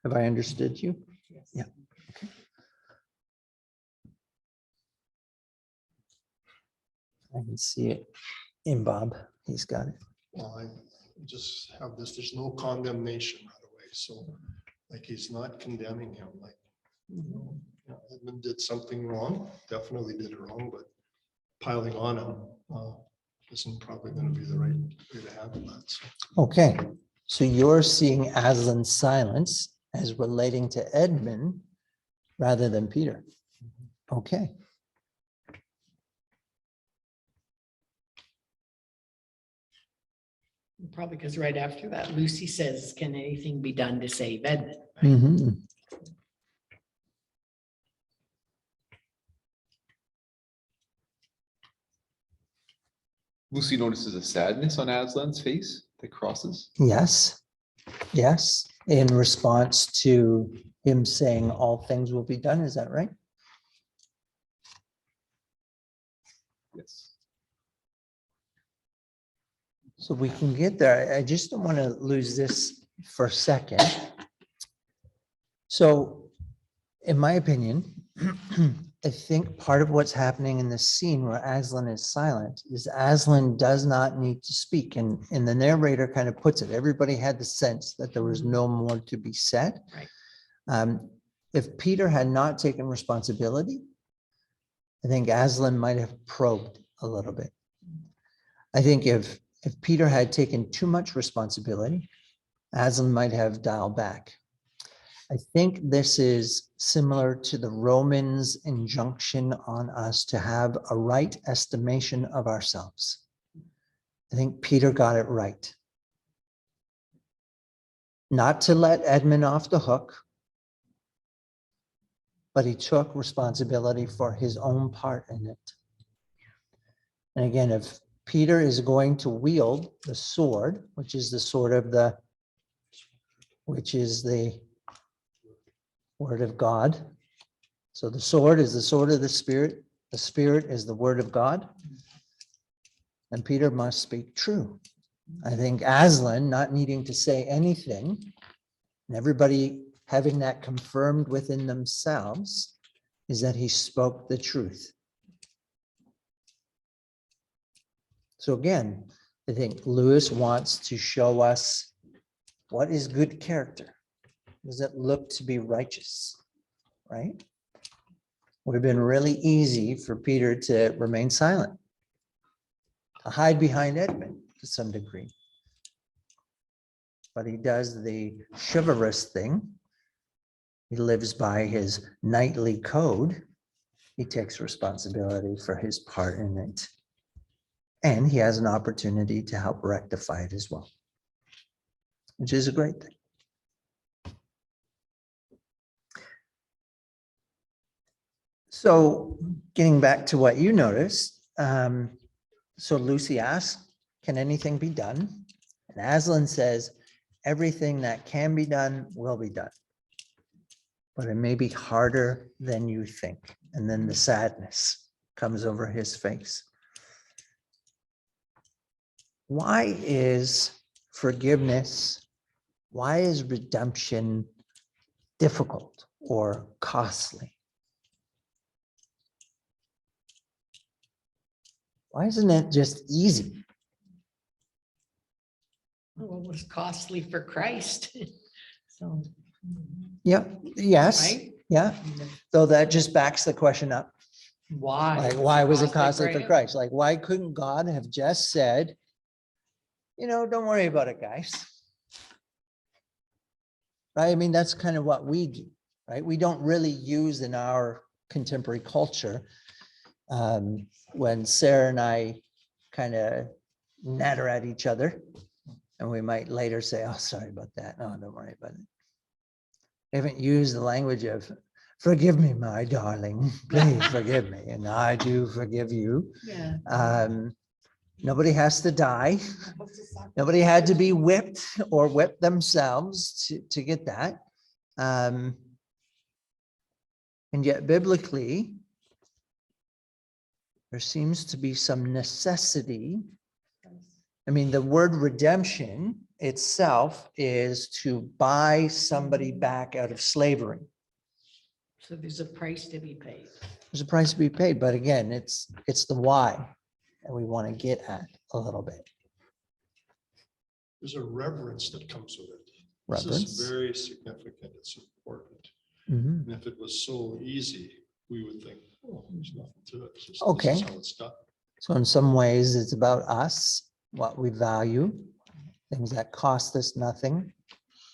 Have I understood you? Yeah. Okay. I can see it in Bob. He's got it. Well, I just have this, there's no condemnation right away, so like he's not condemning him, like, Edmund did something wrong, definitely did it wrong, but piling on him isn't probably gonna be the right way to handle that, so. Okay, so you're seeing Aslan's silence as relating to Edmund rather than Peter. Okay. Probably because right after that, Lucy says, can anything be done to save Edmund? Right? Mhm. Lucy notices a sadness on Aslan's face that crosses. Yes, yes, in response to him saying all things will be done, is that right? Yes. So we can get there. I just don't want to lose this for a second. So, in my opinion, I think part of what's happening in this scene where Aslan is silent is Aslan does not need to speak. And the narrator kind of puts it, everybody had the sense that there was no more to be said. Right. If Peter had not taken responsibility, I think Aslan might have probed a little bit. I think if Peter had taken too much responsibility, Aslan might have dialed back. I think this is similar to the Romans' injunction on us to have a right estimation of ourselves. I think Peter got it right. Not to let Edmund off the hook, but he took responsibility for his own part in it. And again, if Peter is going to wield the sword, which is the sword of the word of God. So the sword is the sword of the Spirit. The Spirit is the word of God. And Peter must speak true. I think Aslan not needing to say anything, and everybody having that confirmed within themselves, is that he spoke the truth. So again, I think Lewis wants to show us what is good character. Does it look to be righteous, right? Would have been really easy for Peter to remain silent, to hide behind Edmund to some degree. But he does the chivalrous thing. He lives by his knightly code. He takes responsibility for his part in it. And he has an opportunity to help rectify it as well, which is a great thing. So getting back to what you noticed, so Lucy asks, can anything be done? And Aslan says, everything that can be done will be done. But it may be harder than you think. And then the sadness comes over his face. Why is forgiveness, why is redemption difficult or costly? Why isn't it just easy? Well, it was costly for Christ. So. Yeah, yes, Right? yeah. So that just backs the question up. Why? Like, why was it costly for him? Christ? Like, why couldn't God have just said, don't worry about it, guys? Right? I mean, that's kind of what we do, right? We don't really use in our contemporary culture. When Sarah and I kind of natter at each other, and we might later say, oh, sorry about that. No, don't worry about it. We haven't used the language of, forgive me, my darling, please forgive me. And I do forgive you. Yeah. Nobody has to die. Nobody had to be whipped or whip themselves to get that. And yet biblically, there seems to be some necessity. I mean, the word redemption itself is to buy somebody back out of slavery. So there's a price to be paid. There's a price to be paid, but again, it's the why that we want to get at a little bit. There's a reverence that comes with it. This Reverence. is very significant. It's important. Mhm. And if it was so easy, we would think, oh, there's nothing to it. It's just, Okay. This is how it's done. So in some ways, it's about us, what we value, things that cost us nothing,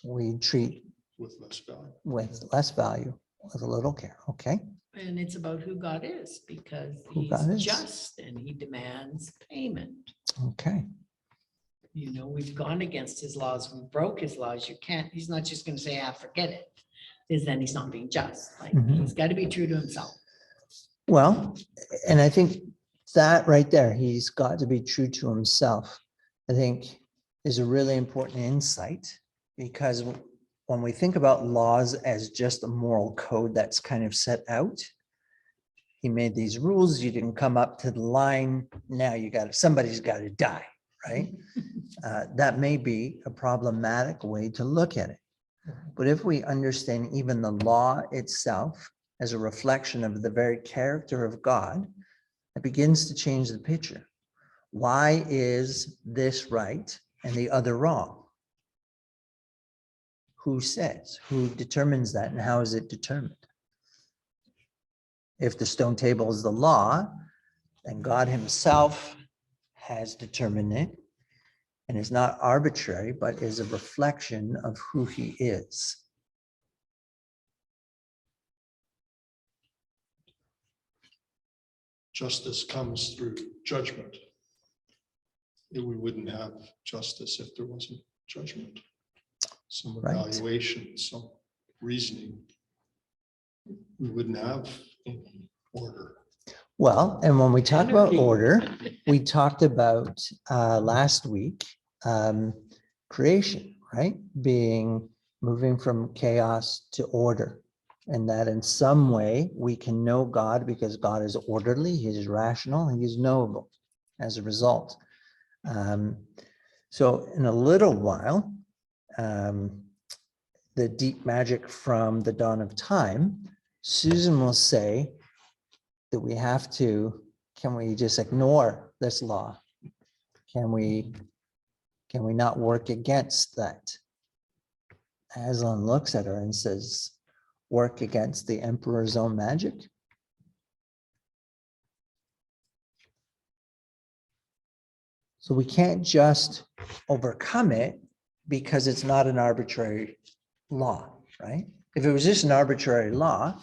we treat With less value. with less value, with a little care. Okay. And it's about who God is, because Who God he's is. just and he demands payment. Okay. You know, we've gone against his laws, we broke his laws. You can't, he's not just gonna say, forget it. Is then he's not being just. Like, Mhm. he's got to be true to himself. Well, and I think that right there, he's got to be true to himself, I think is a really important insight, because when we think about laws as just a moral code that's kind of set out, he made these rules, you didn't come up to the line, now you got, somebody's got to die, right? That may be a problematic way to look at it. But if we understand even the law itself as a reflection of the very character of God, it begins to change the picture. Why is this right and the other wrong? Who says, who determines that, and how is it determined? If the stone table is the law, then God himself has determined it, and is not arbitrary, but is a reflection of who he is. Justice comes through judgment. We wouldn't have justice if there wasn't judgment. Some Right. evaluation, some reasoning. We wouldn't have any order. Well, and when we talk about Anarchy. order, we talked about last week creation, right? Moving from chaos to order. And that in some way we can know God because God is orderly, he is rational, he is knowable as a result. So in a little while, the deep magic from the dawn of time, Susan will say that we have to, can we just ignore this law? Can we not work against that? Aslan looks at her and says, work against the emperor's own magic? So we can't just overcome it because it's not an arbitrary law, right? If it was just an arbitrary law,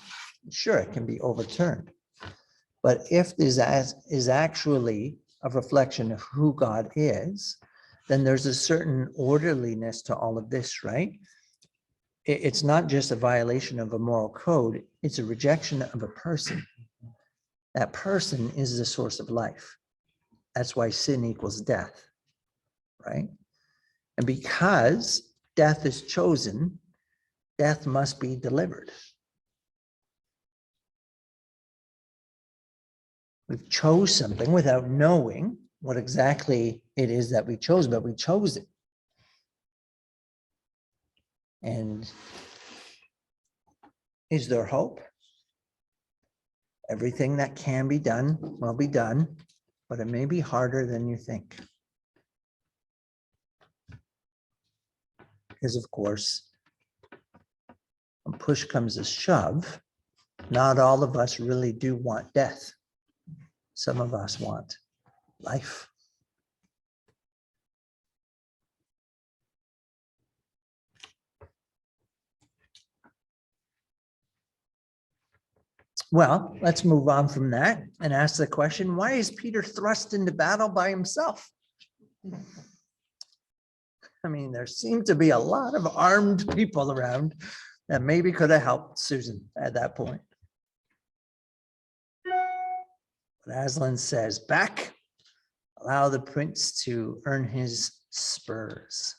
sure, it can be overturned. But if this is actually a reflection of who God is, then there's a certain orderliness to all of this, right? It's not just a violation of a moral code, it's a rejection of a person. That person is the source of life. That's why sin equals death, right? And because death is chosen, death must be delivered. We've chose something without knowing what exactly it is that we chose, but we chose it. And is there hope? Everything that can be done will be done, but it may be harder than you think. Because of course, when push comes to shove, not all of us really do want death. Some of us want life. Well, let's move on from that and ask the question, why is Peter thrust into battle by himself? I mean, there seemed to be a lot of armed people around that maybe could have helped Susan at that point. But Aslan says, back, allow the prince to earn his spurs.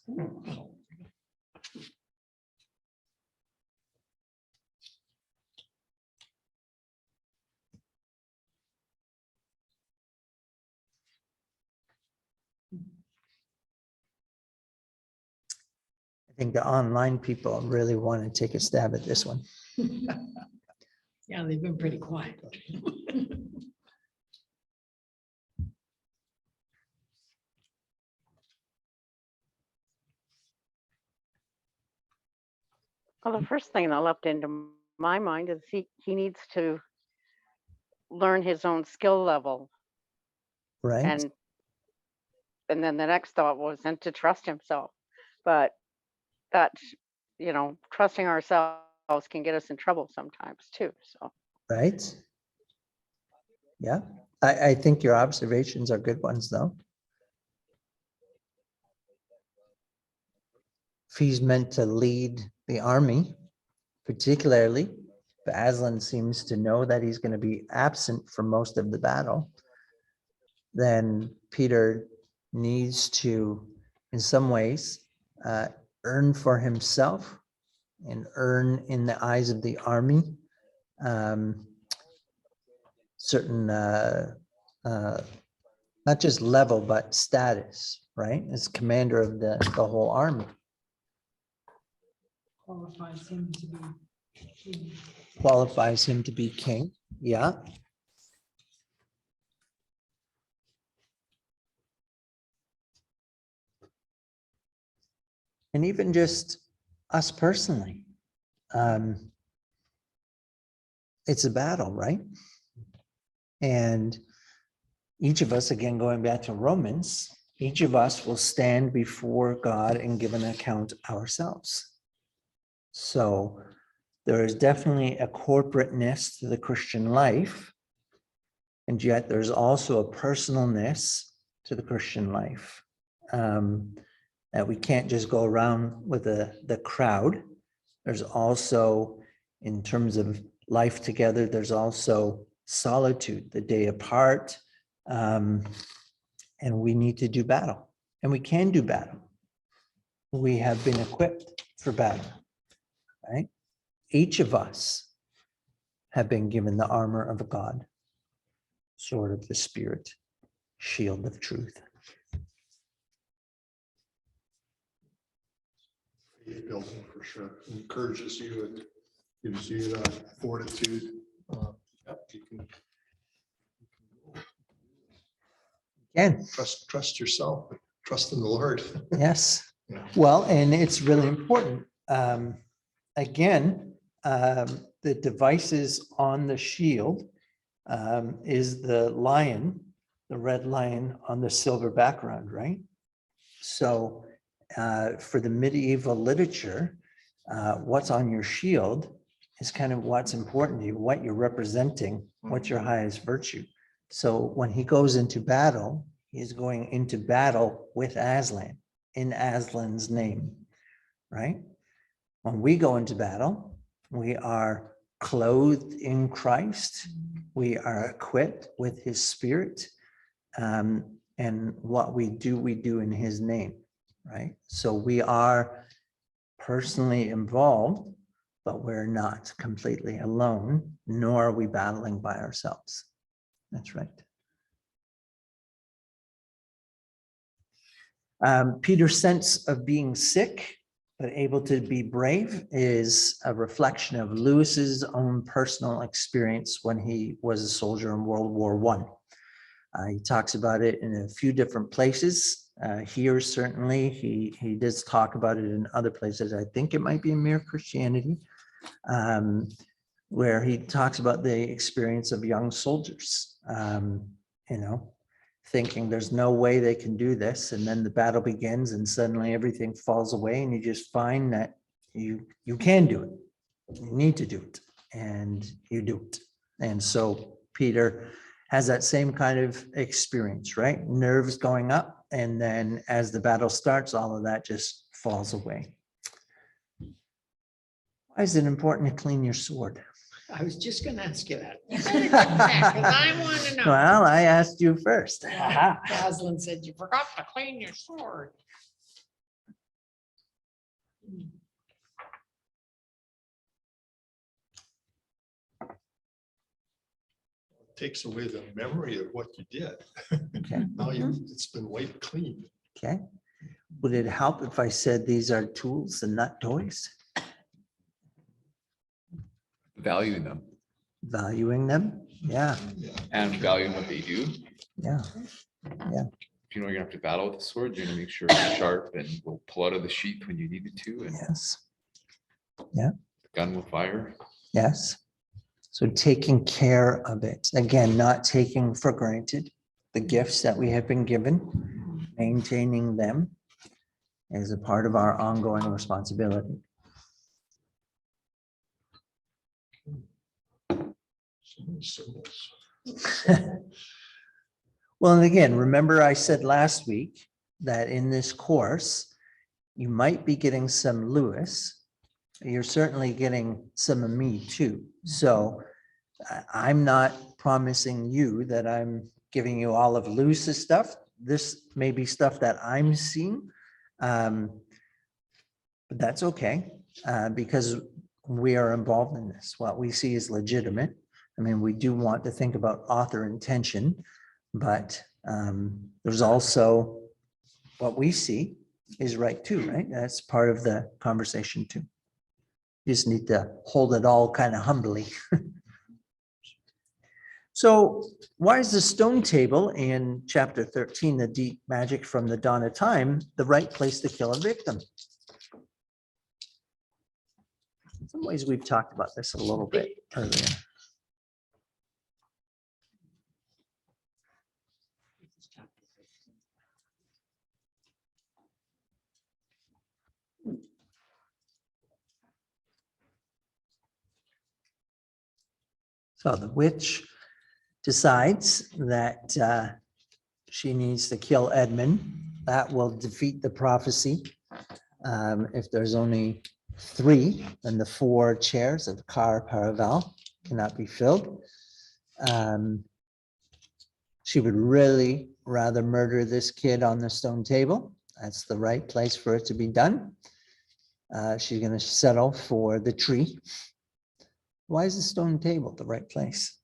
I think the online people really want to take a stab at this one. Yeah, they've been pretty quiet. Well, the first thing that leapt into my mind is he needs to learn his own skill level. Right? And then the next thought was and to trust himself. But that, trusting ourselves can get us in trouble sometimes too. So Right? Yeah, I think your observations are good ones, though. if he's meant to lead the army, particularly if Aslan seems to know that he's going to be absent for most of the battle, then Peter needs to, in some ways, earn for himself and earn in the eyes of the army certain, not just level, but status, right? As commander of the whole army. Qualifies him to be king. Qualifies him to be king, yeah. And even just us personally, it's a battle, right? And each of us, again, going back to Romans, each of us will stand before God and give an account ourselves. So there is definitely a corporateness to the Christian life, and yet there's also a personalness to the Christian life, that we can't just go around with the crowd. There's also, in terms of life together, there's also solitude, the day apart, and we need to do battle, and we can do battle. We have been equipped for battle, right? Each of us have been given the armor of God, sword of the Spirit, shield of truth. Faith building for sure. Encourages you and gives you that fortitude. Yep, you can Again, trust yourself, trust in the Lord. yes. Yeah. Well, and it's really important. Again, the devices on the shield is the lion, the red lion on the silver background, right? So for the medieval literature, what's on your shield is kind of what's important to you, what you're representing, what's your highest virtue. So when he goes into battle, he's going into battle with Aslan, in Aslan's name, right? When we go into battle, we are clothed in Christ. We are equipped with his Spirit. And what we do in his name, right? So we are personally involved, but we're not completely alone, nor are we battling by ourselves. That's right. Peter's sense of being sick but able to be brave is a reflection of Lewis's own personal experience when he was a soldier in World War I. He talks about it in a few different places. Here, certainly, he does talk about it in other places. I think it might be in Mere Christianity, where he talks about the experience of young soldiers, thinking there's no way they can do this. And then the battle begins and suddenly everything falls away and you just find that you can do it. You need to do it and you do it. And so Peter has that same kind of experience, right? Nerves going up. And then as the battle starts, all of that just falls away. Why is it important to clean your sword? I was just gonna ask you that. You better get that, 'cause I want to know. Well, I asked you first. Aslan said you forgot to clean your sword. Takes away the memory of what you did. Okay. Now it's been wiped clean. Okay. Would it help if I said these are tools and not toys? Valuing them Valuing them? Yeah, and valuing what they do. yeah. If you know you're gonna have to battle with the sword, you're gonna make sure it's sharp and will pull out of the sheath when you need it to, and Yes, the gun will fire. yes. So taking care of it, again, not taking for granted the gifts that we have been given, maintaining them is a part of our ongoing responsibility. So many symbols. Well, and again, remember I said last week that in this course, you might be getting some Lewis. You're certainly getting some of me too. So I'm not promising you that I'm giving you all of Lewis's stuff. This may be stuff that I'm seeing. But that's okay, because we are involved in this. What we see is legitimate. I mean, we do want to think about author intention, but there's also what we see is right too, right? That's part of the conversation too. You just need to hold it all kind of humbly. So why is the stone table in chapter 13, the deep magic from the dawn of time, the right place to kill a victim? In some ways, we've talked about this a little bit earlier. So the witch decides that she needs to kill Edmund. That will defeat the prophecy. If there's only 3, then the 4 chairs of Car Paravel cannot be filled. She would really rather murder this kid on the stone table. That's the right place for it to be done. She's going to settle for the tree. Why is the stone table the right place?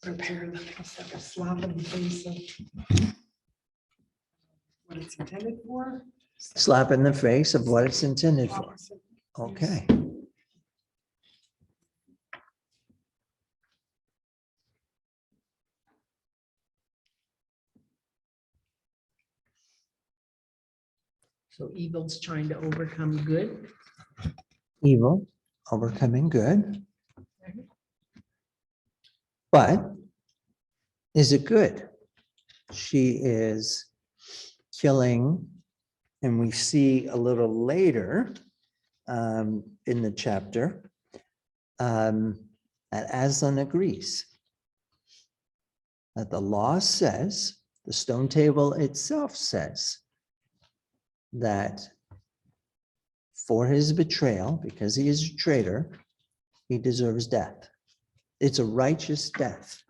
Prepare the it's like a slap in the face of what it's intended for. Slap in the face of what it's intended for. Opposite. Okay. So evil's trying to overcome good. Evil overcoming good. But is it good? She is killing, and we see a little later in the chapter that Aslan agrees that the law says, the stone table itself says that for his betrayal, because he is a traitor, he deserves death. It's a righteous death.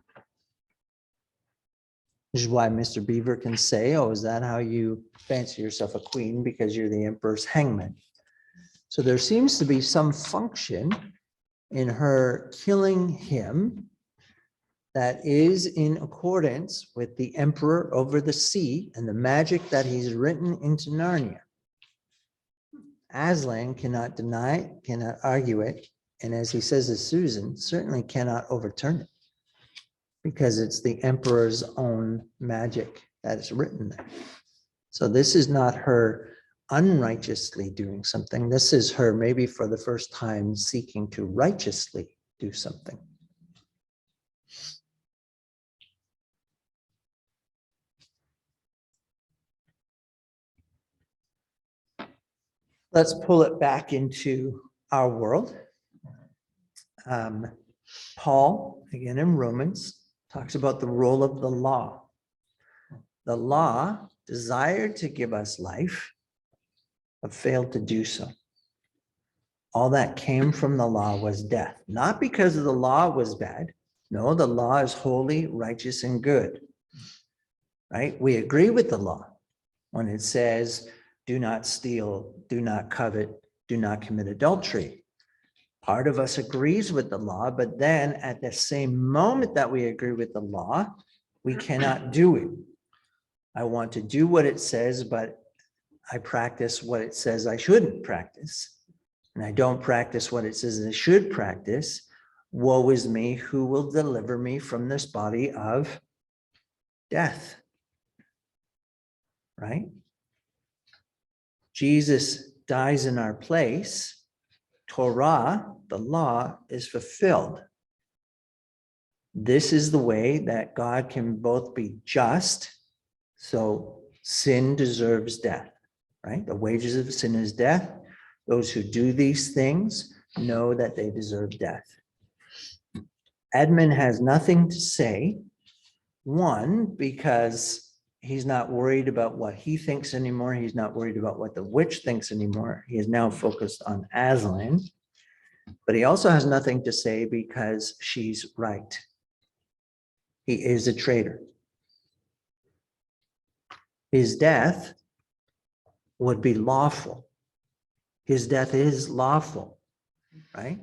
Which is why Mr. Beaver can say, oh, is that how you fancy yourself a queen because you're the emperor's hangman? So there seems to be some function in her killing him that is in accordance with the emperor over the sea and the magic that he's written into Narnia. Aslan cannot deny it, cannot argue it, and as he says to Susan, certainly cannot overturn it because it's the emperor's own magic that is written there. So this is not her unrighteously doing something. This is her maybe for the first time seeking to righteously do something. Let's pull it back into our world. Paul, again in Romans, talks about the role of the law. The law desired to give us life, but failed to do so. All that came from the law was death, not because of the law was bad. No, the law is holy, righteous, and good. Right? We agree with the law when it says, do not steal, do not covet, do not commit adultery. Part of us agrees with the law, but then at the same moment that we agree with the law, we cannot do it. I want to do what it says, but I practice what it says I shouldn't practice. And I don't practice what it says I should practice. Woe is me, who will deliver me from this body of death? Right? Jesus dies in our place. Torah, the law, is fulfilled. This is the way that God can both be just, so sin deserves death, right? The wages of sin is death. Those who do these things know that they deserve death. Edmund has nothing to say. One, because he's not worried about what he thinks anymore. He's not worried about what the witch thinks anymore. He is now focused on Aslan. But he also has nothing to say because she's right. He is a traitor. His death would be lawful. His death is lawful, right?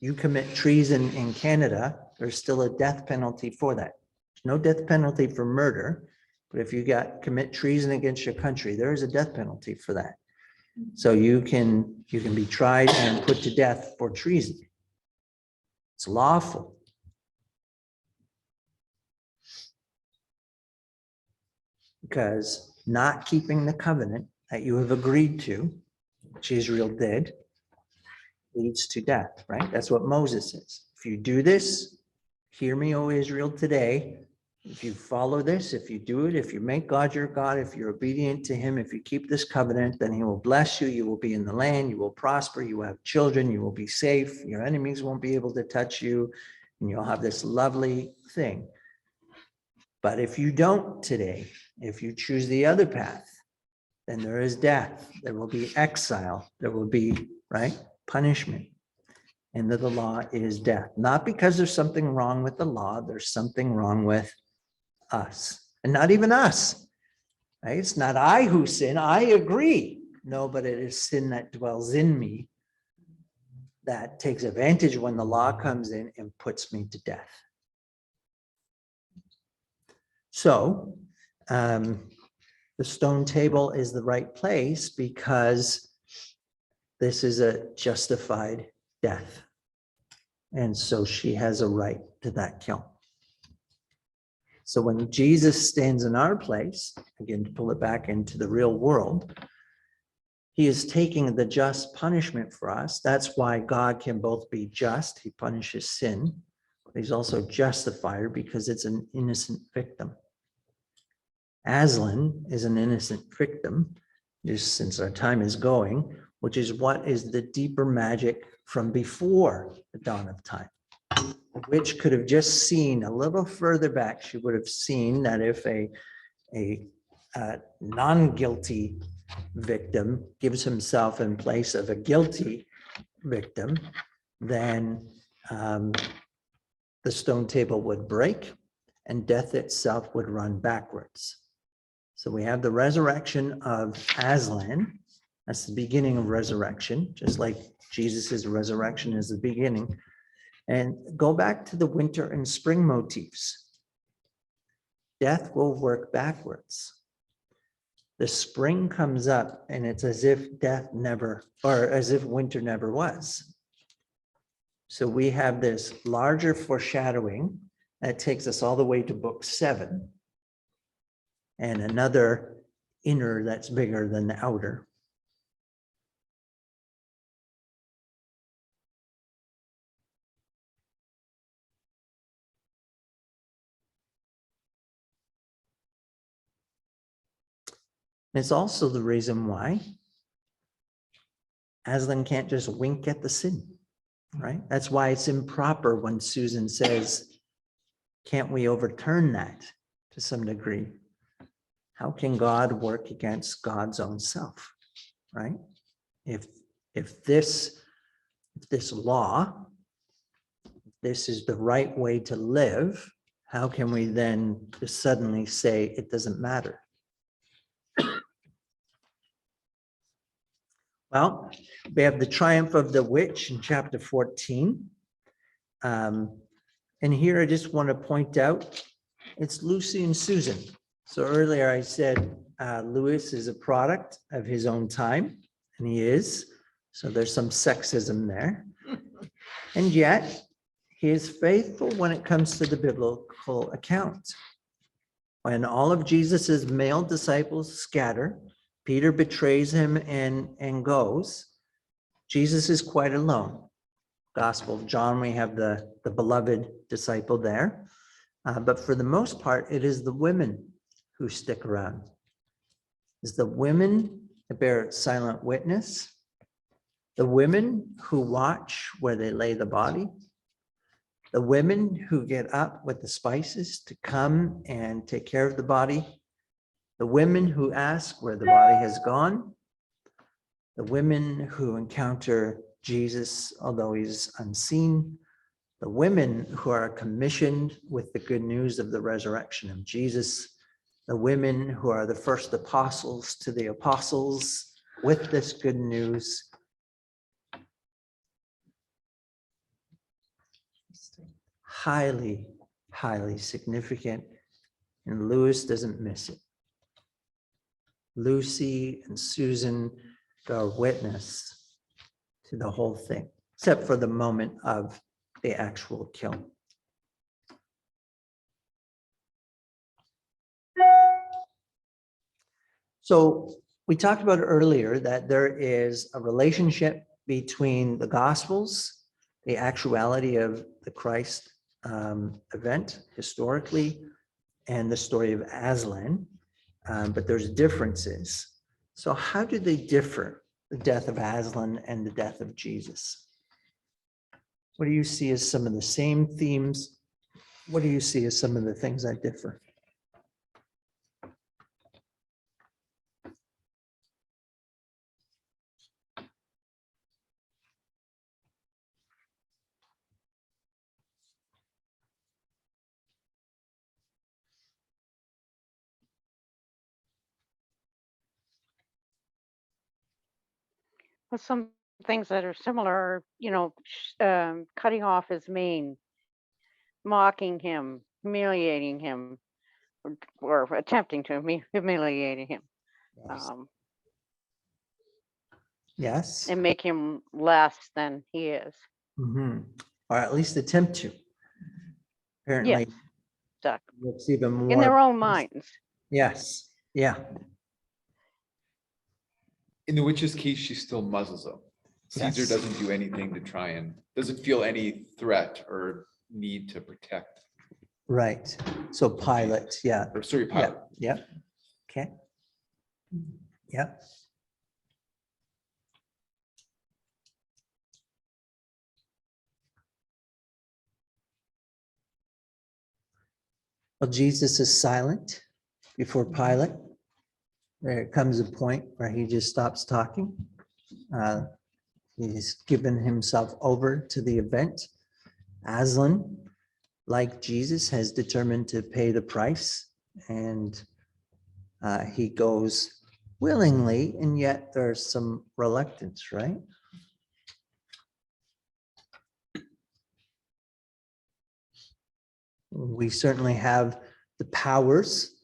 You commit treason in Canada, there's still a death penalty for that. There's no death penalty for murder, but if you commit treason against your country, there is a death penalty for that. So you can be tried and put to death for treason. It's lawful. Because not keeping the covenant that you have agreed to, which Israel did, leads to death, right? That's what Moses says. If you do this, hear me, O Israel, today. If you follow this, if you do it, if you make God your God, if you're obedient to him, if you keep this covenant, then he will bless you. You will be in the land. You will prosper. You will have children. You will be safe. Your enemies won't be able to touch you. And you'll have this lovely thing. But if you don't today, if you choose the other path, then there is death. There will be exile. There will be, right, punishment. End of the law is death. Not because there's something wrong with the law. There's something wrong with us. And not even us. Right? It's not I who sin. I agree. No, but it is sin that dwells in me that takes advantage when the law comes in and puts me to death. So the stone table is the right place because this is a justified death. And so she has a right to that kiln. So when Jesus stands in our place, again, to pull it back into the real world, he is taking the just punishment for us. That's why God can both be just, he punishes sin, but he's also justifier because it's an innocent victim. Aslan is an innocent victim, just since our time is going, which is what is the deeper magic from before the dawn of time. Which could have just seen a little further back, she would have seen that if a non-guilty victim gives himself in place of a guilty victim, then the stone table would break and death itself would run backwards. So we have the resurrection of Aslan. That's the beginning of resurrection, just like Jesus's resurrection is the beginning. And go back to the winter and spring motifs. Death will work backwards. The spring comes up and it's as if death never, or as if winter never was. So we have this larger foreshadowing that takes us all the way to book 7. And another inner that's bigger than the outer. It's also the reason why Aslan can't just wink at the sin, right? That's why it's improper when Susan says, can't we overturn that to some degree? How can God work against God's own self, right? If this law, this is the right way to live, how can we then just suddenly say it doesn't matter? Well, we have the triumph of the witch in chapter 14. And here I just want to point out, it's Lucy and Susan. So earlier I said Lewis is a product of his own time, and he is. So there's some sexism there. And yet, he is faithful when it comes to the biblical account. When all of Jesus's male disciples scatter, Peter betrays him and goes. Jesus is quite alone. Gospel of John, we have the beloved disciple there. But for the most part, it is the women who stick around. It's the women that bear silent witness. The women who watch where they lay the body. The women who get up with the spices to come and take care of the body. the women who ask where the body has gone, the women who encounter Jesus, although he's unseen, the women who are commissioned with the good news of the resurrection of Jesus, the women who are the first apostles to the apostles with this good news. Highly, highly significant, and Lewis doesn't miss it. Lucy and Susan bear witness to the whole thing, except for the moment of the actual kill. So we talked about earlier that there is a relationship between the Gospels, the actuality of the Christ event historically, and the story of Aslan, but there's differences. So how do they differ, the death of Aslan and the death of Jesus? What do you see as some of the same themes? What do you see as some of the things that differ? Well, some things that are similar, are, cutting off his mane, mocking him, humiliating him, or attempting to humiliate him, Yes. Yes. and make him less than he is. Mhm. Or at least attempt to. Yes, Apparently, exactly. looks even more. In their own minds. Yes, yeah, In the witch's case, she still muzzles him. Caesar Yes. doesn't do anything to try and, doesn't feel any threat or need to protect, right. So Pilate, yeah, or sorry, yeah, Pilate. yeah. Okay. Yeah. Well, Jesus is silent before Pilate. There comes a point where he just stops talking. He's given himself over to the event. Aslan, like Jesus, has determined to pay the price, and he goes willingly, and yet there's some reluctance, right? We certainly have the powers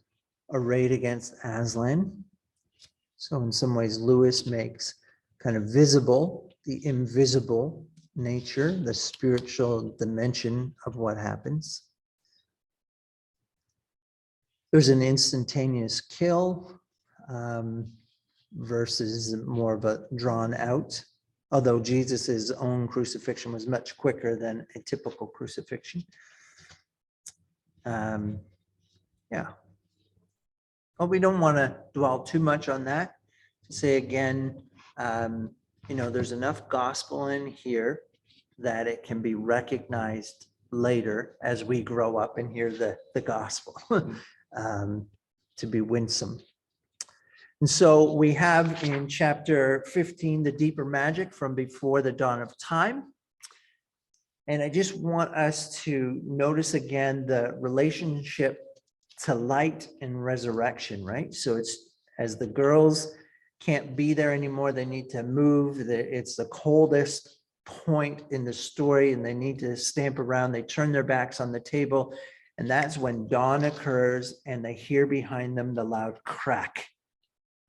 arrayed against Aslan. So in some ways, Lewis makes kind of visible the invisible nature, the spiritual dimension of what happens. There's an instantaneous kill versus more of a drawn out, although Jesus's own crucifixion was much quicker than a typical crucifixion. Yeah. But we don't want to dwell too much on that. To say again, there's enough gospel in here that it can be recognized later as we grow up and hear the gospel to be winsome. And so we have in chapter 15, the deeper magic from before the dawn of time. And I just want us to notice again the relationship to light and resurrection, right? So it's as the girls can't be there anymore, they need to move. It's the coldest point in the story and they need to stamp around. They turn their backs on the table. And that's when dawn occurs and they hear behind them the loud crack,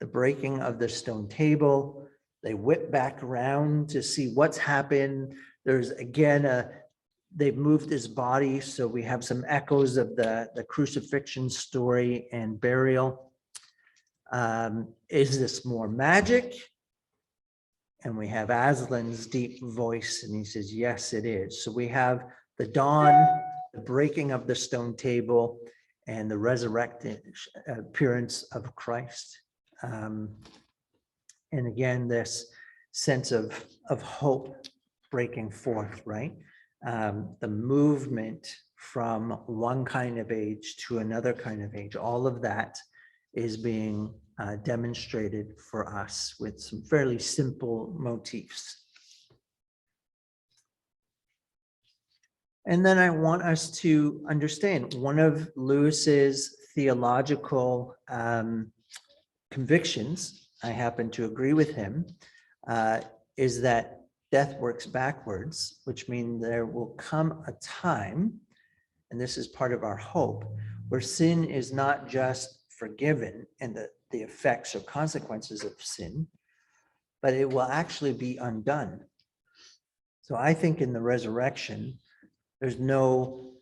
the breaking of the stone table. They whip back around to see what's happened. There's again they've moved his body, so we have some echoes of the crucifixion story and burial. Is this more magic? And we have Aslan's deep voice, and he says, yes, it is. So we have the dawn, the breaking of the stone table, and the resurrected appearance of Christ. And again, this sense of hope breaking forth, right? The movement from one kind of age to another kind of age, all of that is being demonstrated for us with some fairly simple motifs. And then I want us to understand one of Lewis's theological convictions, I happen to agree with him, is that death works backwards, which means there will come a time, and this is part of our hope, where sin is not just forgiven and the effects or consequences of sin, but it will actually be undone. So I think in the resurrection, there's no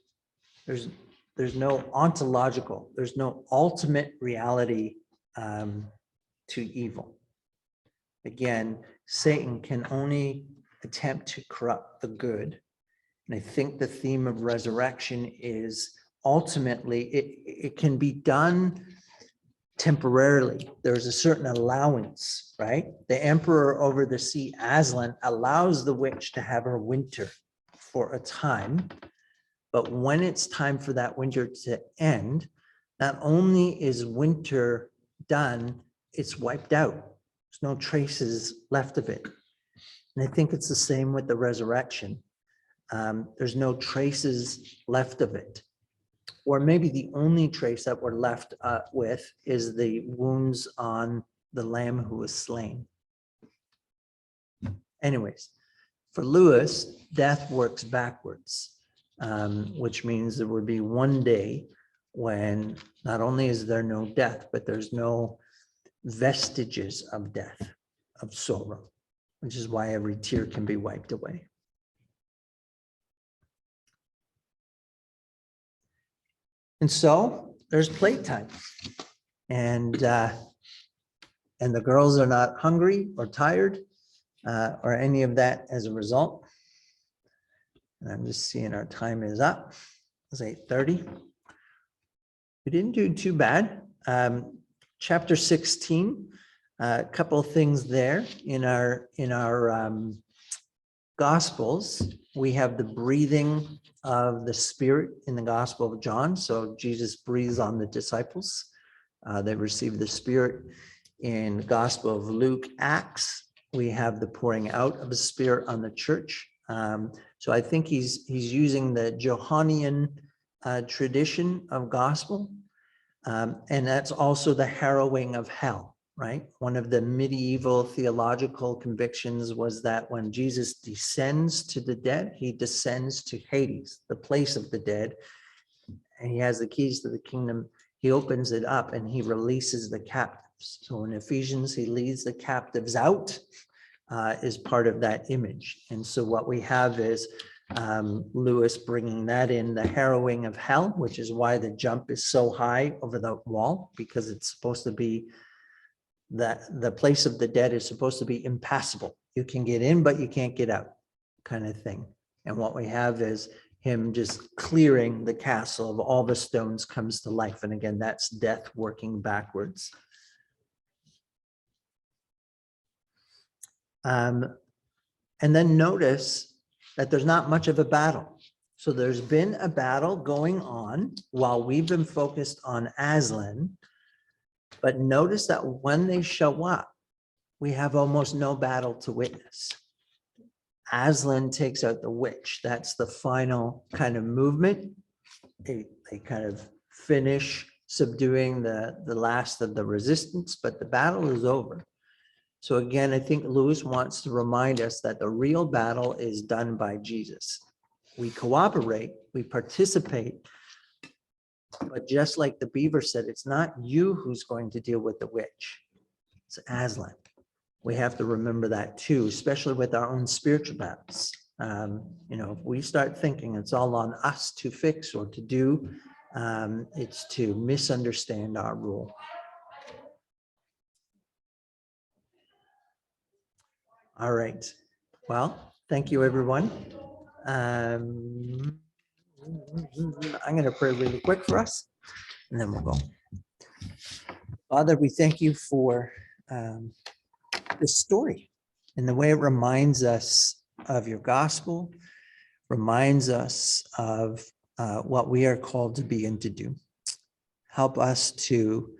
ontological, there's no ultimate reality to evil. Again, Satan can only attempt to corrupt the good. And I think the theme of resurrection is ultimately it can be done temporarily. There's a certain allowance, right? The emperor over the sea, Aslan, allows the witch to have her winter for a time. But when it's time for that winter to end, not only is winter done, it's wiped out. There's no traces left of it. And I think it's the same with the resurrection. There's no traces left of it. Or maybe the only trace that we're left with is the wounds on the lamb who was slain. Anyways, for Lewis, death works backwards, which means there would be one day when not only is there no death, but there's no vestiges of death, of sorrow, which is why every tear can be wiped away. And so there's playtime, and the girls are not hungry or tired or any of that as a result. And I'm just seeing our time is up. It's 8:30. We didn't do too bad. Chapter 16, a couple of things there in our Gospels. We have the breathing of the Spirit in the Gospel of John. So Jesus breathes on the disciples. They receive the Spirit. In the Gospel of Luke, Acts, we have the pouring out of the Spirit on the church. So I think he's using the Johannine tradition of gospel. And that's also the harrowing of hell, right? One of the medieval theological convictions was that when Jesus descends to the dead, he descends to Hades, the place of the dead, and he has the keys to the kingdom. He opens it up and he releases the captives. So in Ephesians, he leads the captives out, is part of that image. And so what we have is Lewis bringing that in, the harrowing of hell, which is why the jump is so high over the wall, because it's supposed to be that the place of the dead is supposed to be impassable. You can get in, but you can't get out, kind of thing. And what we have is him just clearing the castle of all the stones comes to life. And again, that's death working backwards. And then notice that there's not much of a battle. So there's been a battle going on while we've been focused on Aslan. But notice that when they show up, we have almost no battle to witness. Aslan takes out the witch. That's the final kind of movement. They kind of finish subduing the last of the resistance, but the battle is over. So again, I think Lewis wants to remind us that the real battle is done by Jesus. We cooperate, we participate, but just like the beaver said, it's not you who's going to deal with the witch. It's Aslan. We have to remember that too, especially with our own spiritual battles. If we start thinking it's all on us to fix or to do, it's to misunderstand our role. All right. Well, thank you, everyone. I'm going to pray really quick for us, and then we'll go. Father, we thank you for this story and the way it reminds us of your gospel, reminds us of what we are called to be and to do. Help us to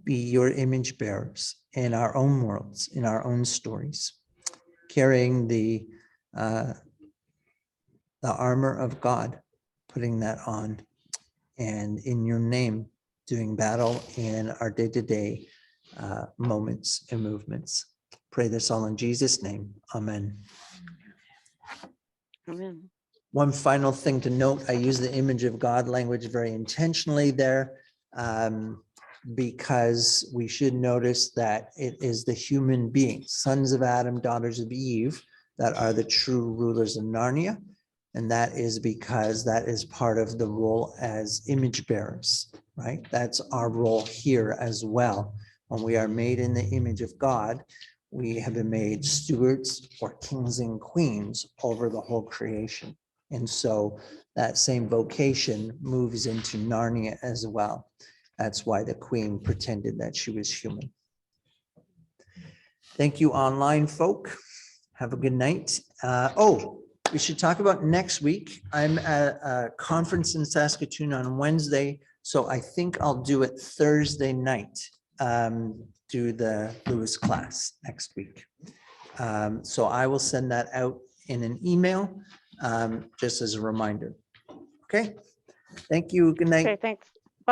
be your image bearers in our own worlds, in our own stories, carrying the armor of God, putting that on, and in your name, doing battle in our day-to-day moments and movements. Pray this all in Jesus' name. Amen. Amen. One final thing to note, I use the image of God language very intentionally there, because we should notice that it is the human beings, sons of Adam, daughters of Eve, that are the true rulers of Narnia. And that is because that is part of the role as image bearers, right? That's our role here as well. When we are made in the image of God, we have been made stewards or kings and queens over the whole creation. And so that same vocation moves into Narnia as well. That's why the queen pretended that she was human. Thank you, online folk. Have a good night. We should talk about next week. I'm at a conference in Saskatoon on Wednesday, so I think I'll do it Thursday night. Do the Lewis class next week. So I will send that out in an email, just as a reminder. Okay. Thank you. Good night. Okay, thanks.